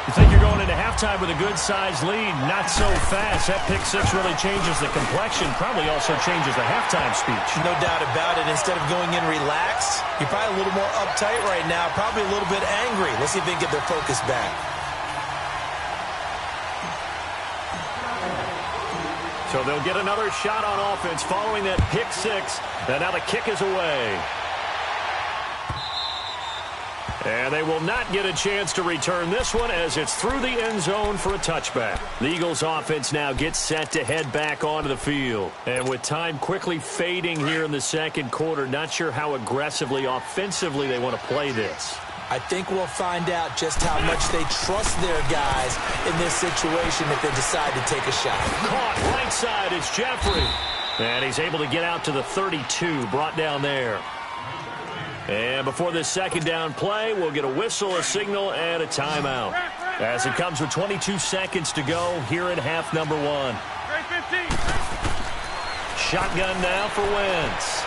You think you're going into halftime with a good-sized lead? Not so fast. That pick six really changes the complexion, probably also changes the halftime speech. No doubt about it. Instead of going in relaxed, you're probably a little more uptight right now, probably a little bit angry. Let's see if they can get their focus back. So they'll get another shot on offense following that pick six. And now the kick is away. And they will not get a chance to return this one as it's through the end zone for a touchback. The Eagles offense now gets set to head back onto the field. And with time quickly fading here in the second quarter, not sure how aggressively, offensively they want to play this. I think we'll find out just how much they trust their guys in this situation if they decide to take a shot. Caught right side, it's Jeffrey. And he's able to get out to the 32, brought down there. And before this second down play, we'll get a whistle, a signal, and a timeout. As it comes with 22 seconds to go here in half number one. Shotgun now for Wentz.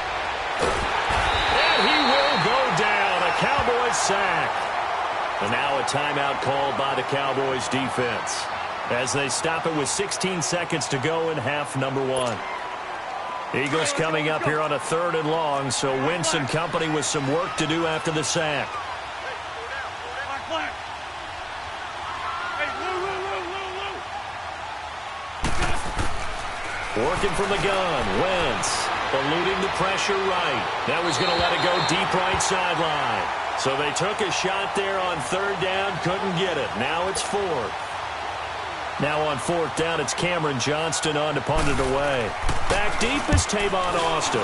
And he will go down. A Cowboys sack. And now a timeout called by the Cowboys defense as they stop it with 16 seconds to go in half number one. Eagles coming up here on a 3rd and long, so Wentz and company with some work to do after the sack. Working from the gun, Wentz eluding the pressure right. Now he's going to let it go deep right sideline. So they took a shot there on 3rd down, couldn't get it. Now it's 4th. Now on 4th down, it's Cameron Johnston on to punt it away. Back deep is Tavon Austin.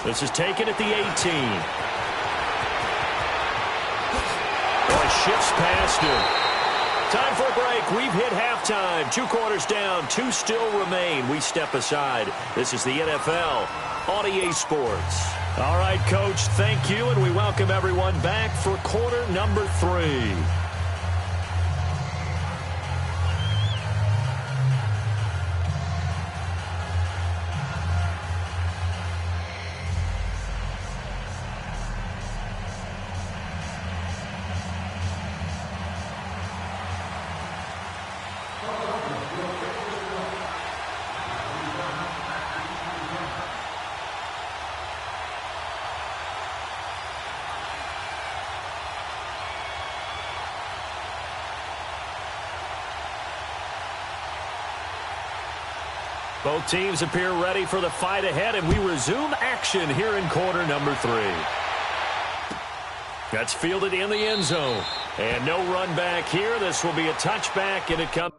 This is taken at the 18. Boy, shifts past him. Time for a break. We've hit halftime. 2 quarters down, 2 still remain. We step aside. This is the NFL on EA Sports. All right, Coach, thank you, and we welcome everyone back for quarter number 3. Both teams appear ready for the fight ahead, and we resume action here in quarter number 3. That's fielded in the end zone. And no run back here. This will be a touchback, and it comes.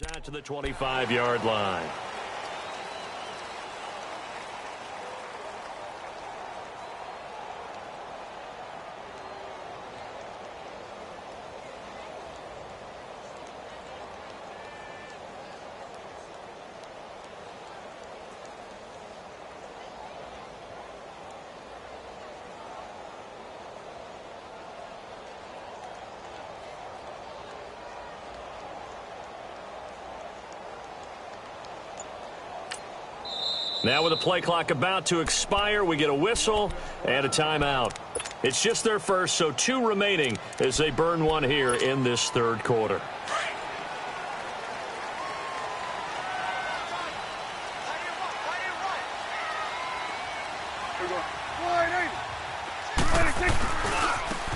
Out to the 25-yard line. Now with the play clock about to expire, we get a whistle and a timeout. It's just their first, so 2 remaining as they burn one here in this third quarter.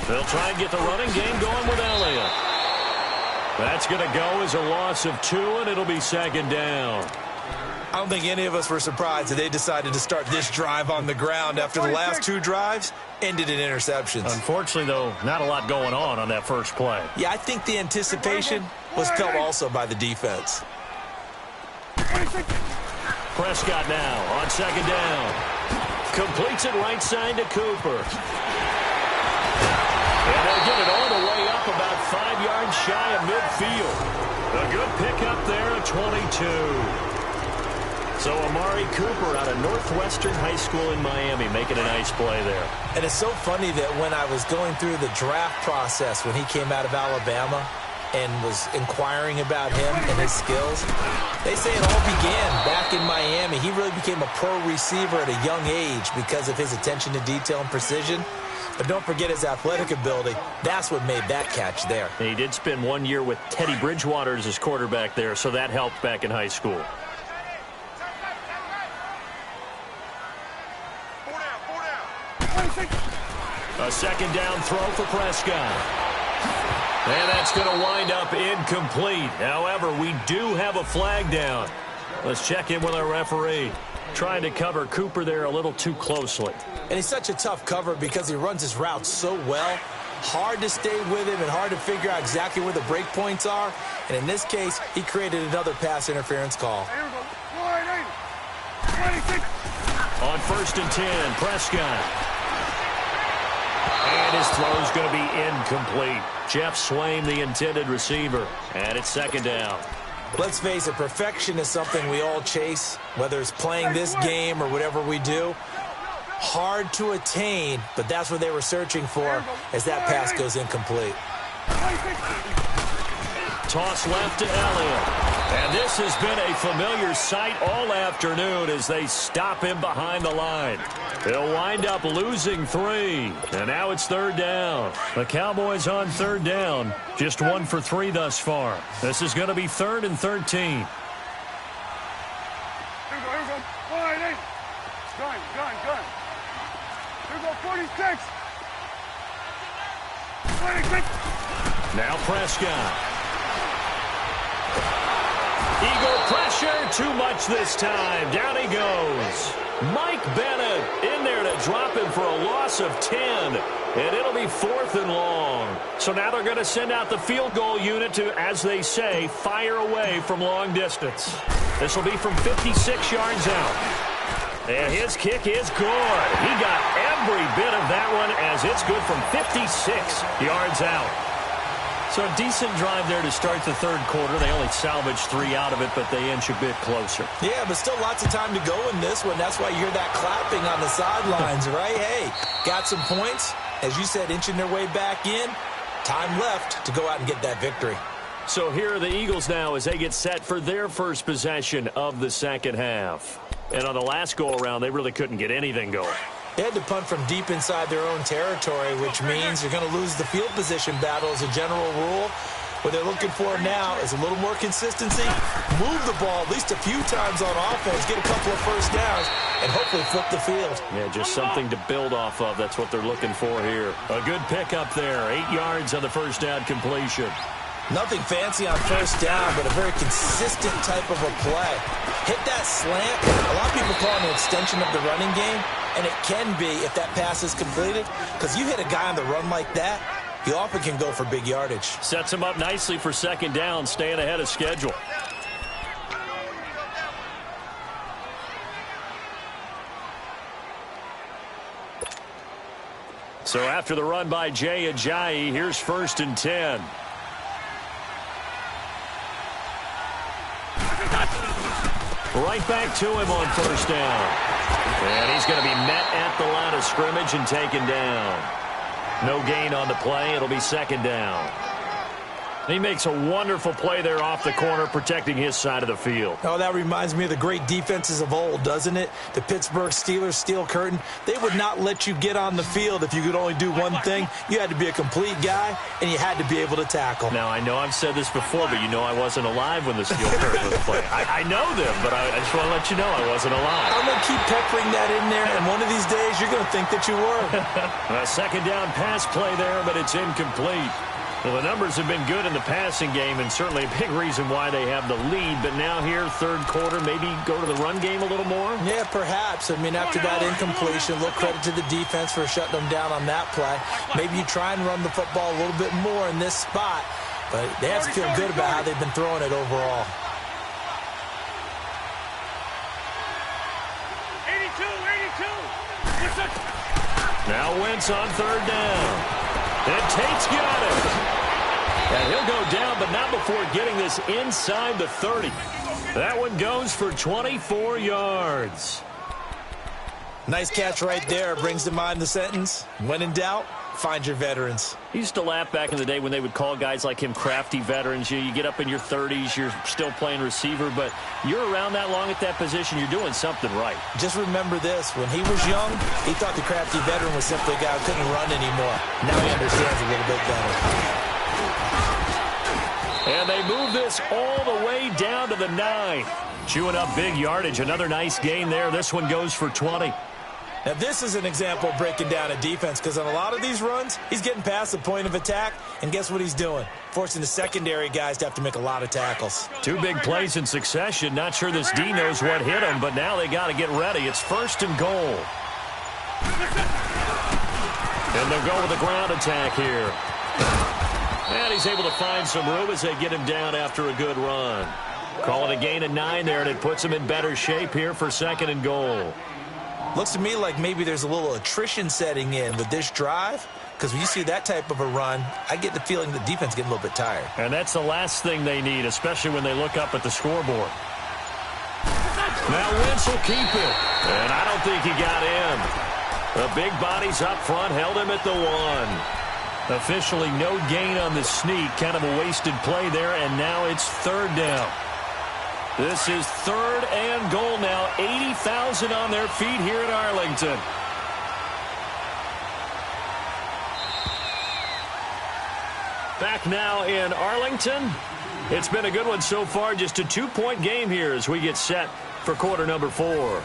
They'll try and get the running game going with Elliott. That's going to go as a loss of 2, and it'll be second down. I don't think any of us were surprised that they decided to start this drive on the ground after the last 2 drives ended in interceptions. Unfortunately, though, not a lot going on that first play. Yeah, I think the anticipation was felt also by the defense. Prescott now on second down. Completes it right side to Cooper. And they'll get it all the way up about 5 yards shy of midfield. A good pickup there at 22. So Amari Cooper out of Northwestern High School in Miami making a nice play there. And it's so funny that when I was going through the draft process when he came out of Alabama and was inquiring about him and his skills, they say it all began back in Miami. He really became a pro receiver at a young age because of his attention to detail and precision. But don't forget his athletic ability. That's what made that catch there. And he did spend 1 year with Teddy Bridgewater as his quarterback there, so that helped back in high school. A second down throw for Prescott. And that's going to wind up incomplete. However, we do have a flag down. Let's check in with our referee. Trying to cover Cooper there a little too closely. And he's such a tough cover because he runs his route so well. Hard to stay with him and hard to figure out exactly where the break points are. And in this case, he created another pass interference call. On 1st and 10, Prescott. And his throw's going to be incomplete. Jeff Swain, the intended receiver. And it's second down. Let's face it, perfection is something we all chase, whether it's playing this game or whatever we do. Hard to attain, but that's what they were searching for as that pass goes incomplete. Toss left to Elliott. And this has been a familiar sight all afternoon as they stop him behind the line. They'll wind up losing 3. And now it's third down. The Cowboys on third down. Just 1 for 3 thus far. This is going to be 3rd and 13. Here we go. Gun. Here we go, 46. 26. Now Prescott. Eagle pressure, too much this time. Down he goes. Mike Bennett in there to drop him for a loss of 10. And it'll be 4th and long. So now they're going to send out the field goal unit to, as they say, fire away from long distance. This will be from 56 yards out. And his kick is good. He got every bit of that one as it's good from 56 yards out. So a decent drive there to start the third quarter. They only salvaged 3 out of it, but they inch a bit closer. Yeah, but still lots of time to go in this one. That's why you hear that clapping on the sidelines, right? Hey, got some points. As you said, inching their way back in. Time left to go out and get that victory. So here are the Eagles now as they get set for their first possession of the second half. And on the last go-around, they really couldn't get anything going. They had to punt from deep inside their own territory, which means you're going to lose the field position battle as a general rule. What they're looking for now is a little more consistency, move the ball at least a few times on offense, get a couple of first downs, and hopefully flip the field. Yeah, just something to build off of. That's what they're looking for here. A good pickup there, 8 yards on the first down completion. Nothing fancy on first down, but a very consistent type of a play. Hit that slant. A lot of people call it an extension of the running game, and it can be if that pass is completed, because you hit a guy on the run like that, he often can go for big yardage. Sets him up nicely for second down, staying ahead of schedule. So after the run by Jay Ajayi, here's 1st and 10. Right back to him on 1st down. And he's going to be met at the line of scrimmage and taken down. No gain on the play. It'll be 2nd down. He makes a wonderful play there off the corner, protecting his side of the field. Oh, that reminds me of the great defenses of old, doesn't it? The Pittsburgh Steelers steel curtain. They would not let you get on the field if you could only do one thing. You had to be a complete guy, and you had to be able to tackle. Now, I know I've said this before, but you know I wasn't alive when the steel curtain was played. I know them, but I just want to let you know I wasn't alive. I'm going to keep peppering that in there, and one of these days you're going to think that you were. A 2nd down pass play there, but it's incomplete. Well, the numbers have been good in the passing game, and certainly a big reason why they have the lead. But now here, 3rd quarter, maybe go to the run game a little more? Yeah, perhaps. I mean, after that incompletion, a little credit to the defense for shutting them down on that play. Maybe you try and run the football a little bit more in this spot, but they have to feel good about how they've been throwing it overall. 82. Now Wentz on 3rd down. And Tate's got it. And he'll go down, but not before getting this inside the 30. That one goes for 24 yards. Nice catch right there. Brings to mind the sentence, when in doubt, find your veterans. I used to laugh back in the day when they would call guys like him crafty veterans. You get up in your 30s, you're still playing receiver, but you're around that long at that position, you're doing something right. Just remember this. When he was young, he thought the crafty veteran was simply a guy who couldn't run anymore. Now he understands a little bit better. And they move this all the way down to the 9. Chewing up big yardage. Another nice gain there. This one goes for 20. Now, this is an example of breaking down a defense, because on a lot of these runs, he's getting past the point of attack, and guess what he's doing? Forcing the secondary guys to have to make a lot of tackles. 2 big plays in succession. Not sure this D knows what hit him, but now they got to get ready. It's 1st and goal. And they'll go with the ground attack here. And he's able to find some room as they get him down after a good run. Call it a gain of 9 there, and it puts him in better shape here for 2nd and goal. Looks to me like maybe there's a little attrition setting in with this drive, because when you see that type of a run, I get the feeling the defense getting a little bit tired. And that's the last thing they need, especially when they look up at the scoreboard. Now Wentz will keep it, and I don't think he got in. The big bodies up front held him at the 1. Officially no gain on the sneak, kind of a wasted play there, and now it's 3rd down. This is 3rd and goal now. 80,000 on their feet here at Arlington. Back now in Arlington. It's been a good one so far. Just a 2-point game here as we get set for quarter number 4.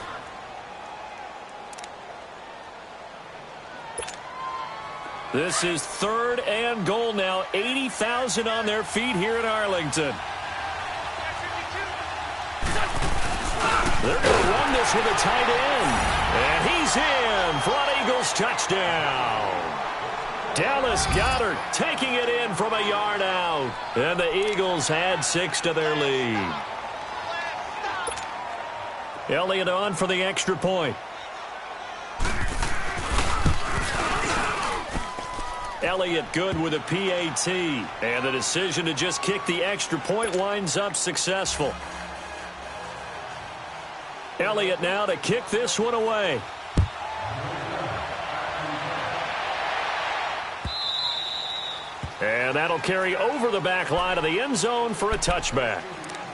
This is 3rd and goal now. 80,000 on their feet here at Arlington. They're going to run this with a tight end. And he's in for an Eagles touchdown. Dallas Goedert taking it in from a yard out. And the Eagles add 6 to their lead. Elliott on for the extra point. Elliott good with a PAT. And the decision to just kick the extra point winds up successful. Elliott now to kick this one away. And that'll carry over the back line of the end zone for a touchback.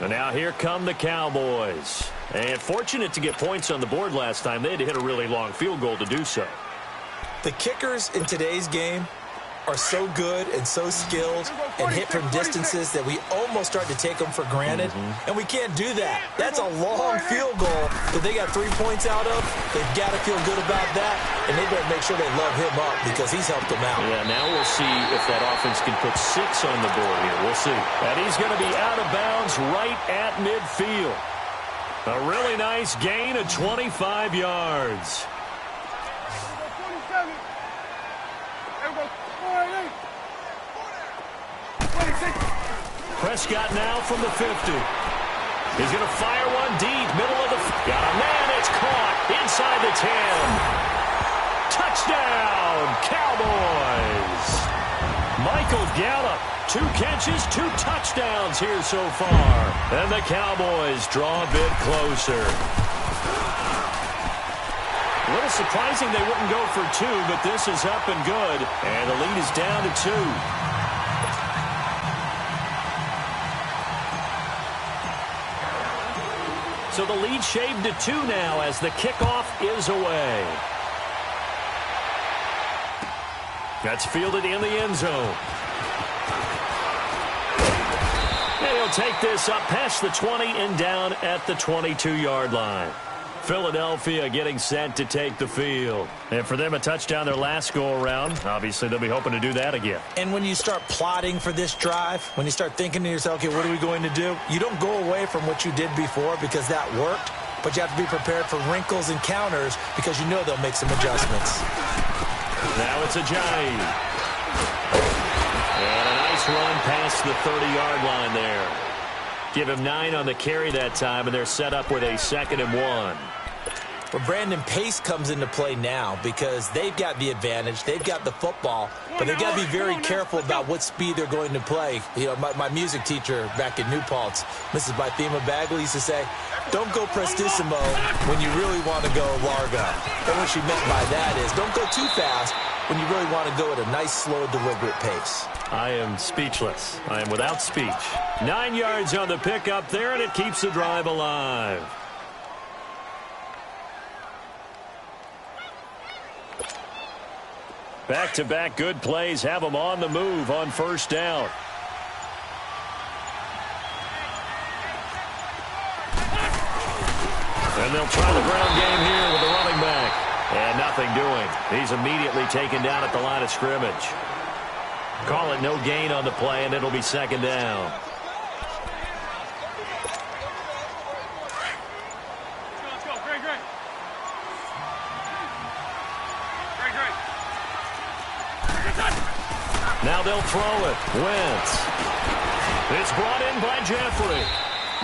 And now here come the Cowboys. And fortunate to get points on the board last time. They had to hit a really long field goal to do so. The kickers in today's game are so good and so skilled and hit from distances that we almost start to take them for granted. And we can't do that. That's a long field goal that they got 3 points out of. They've got to feel good about that, and they better make sure they love him up because he's helped them out. Yeah, now we'll see if that offense can put 6 on the board here. We'll see. And he's going to be out of bounds right at midfield. A really nice gain of 25 yards. Prescott now from the 50. He's going to fire one deep, middle of the... Got a man, it's caught inside the 10. Touchdown, Gallup, 2 catches, 2 touchdowns here so far. And the Cowboys draw a bit closer. A little surprising they wouldn't go for 2, but this is up and good. And the lead is down to 2. So the lead shaved to 2 now as the kickoff is away. That's fielded in the end zone. And he'll take this up past the 20 and down at the 22-yard line. Philadelphia getting set to take the field. And for them, a touchdown their last go-around. Obviously, they'll be hoping to do that again. And when you start plotting for this drive, when you start thinking to yourself, okay, what are we going to do? You don't go away from what you did before because that worked, but you have to be prepared for wrinkles and counters because you know they'll make some adjustments. Now it's Ajayi. And a nice run past the 30-yard line there. Give him 9 on the carry that time, and they're set up with a 2nd and 1. Well, Brandon, pace comes into play now because they've got the advantage. They've got the football, but they've got to be very careful about what speed they're going to play. You know, my music teacher back in New Paltz, Mrs. Bythema Bagley, used to say, don't go prestissimo when you really want to go largo. And what she meant by that is don't go too fast when you really want to go at a nice, slow, deliberate pace. I am speechless. I am without speech. 9 yards on the pickup there, and it keeps the drive alive. Back-to-back good plays have them on the move on first down. And they'll try the ground game here with the running back. And nothing doing. He's immediately taken down at the line of scrimmage. Call it no gain on the play, and it'll be 2nd down. Let's go. Great. Now they'll throw it. Wentz. It's brought in by Jeffrey.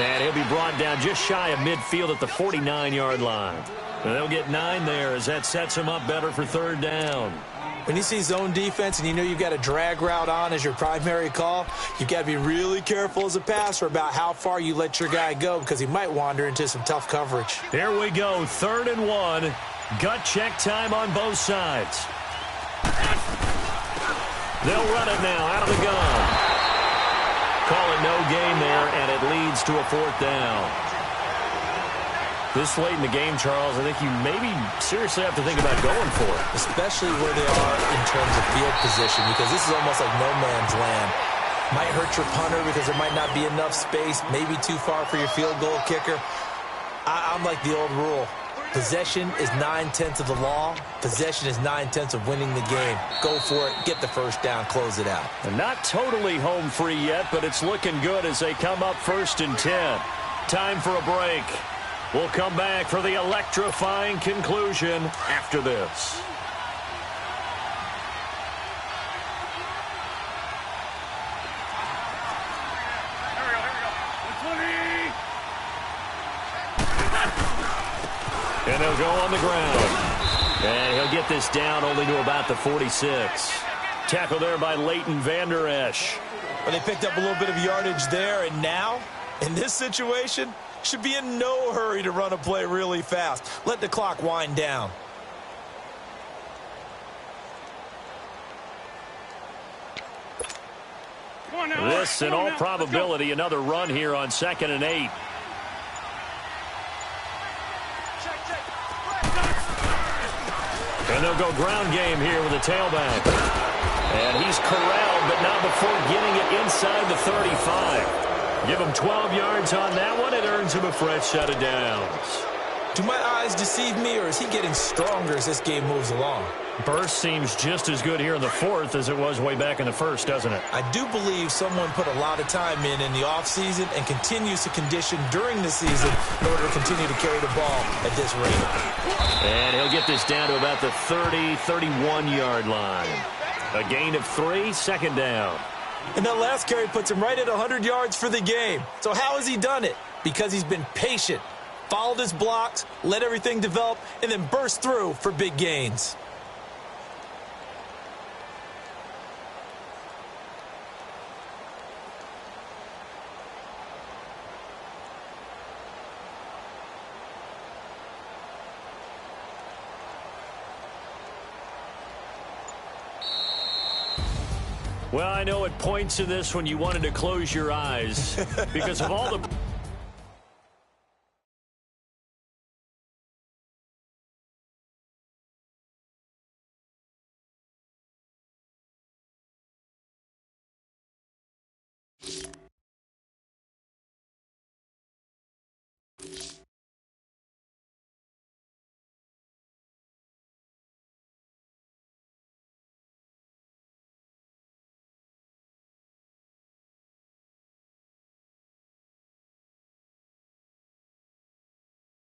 And he'll be brought down just shy of midfield at the 49-yard line. And they'll get 9 there as that sets him up better for 3rd down. When you see zone defense and you know you've got a drag route on as your primary call, you've got to be really careful as a passer about how far you let your guy go because he might wander into some tough coverage. Here we go, 3rd and 1. Gut check time on both sides. They'll run it now out of the gun. Call it no gain there, and it leads to a 4th down. This late in the game, Charles, I think you maybe seriously have to think about going for it. Especially where they are in terms of field position, because this is almost like no man's land. Might hurt your punter because there might not be enough space, maybe too far for your field goal kicker. I'm like the old rule. Possession is 9/10 of the law. Possession is 9/10 of winning the game. Go for it. Get the first down. Close it out. And not totally home free yet, but it's looking good as they come up 1st and 10. Time for a break. We'll come back for the electrifying conclusion after this. Here we go. 120. And he'll go on the ground. And he'll get this down only to about the 46. Tackle there by Leighton Vander Esch. Well, they picked up a little bit of yardage there, and now, in this situation, should be in no hurry to run a play really fast. Let the clock wind down. This, in all probability, another run here on 2nd and 8. And they'll go ground game here with a tailback. And he's corralled, but not before getting it inside the 35. Give him 12 yards on that one. It earns him a fresh set of downs. Do my eyes deceive me, or is he getting stronger as this game moves along? Burst seems just as good here in the 4th as it was way back in the 1st, doesn't it? I do believe someone put a lot of time in the offseason and continues to condition during the season in order to continue to carry the ball at this rate. And he'll get this down to about the 30, 31-yard line. A gain of 3, 2nd down. And that last carry puts him right at 100 yards for the game. So how has he done it? Because he's been patient, followed his blocks, let everything develop, and then burst through for big gains. Well, I know at points in this when you wanted to close your eyes because of all the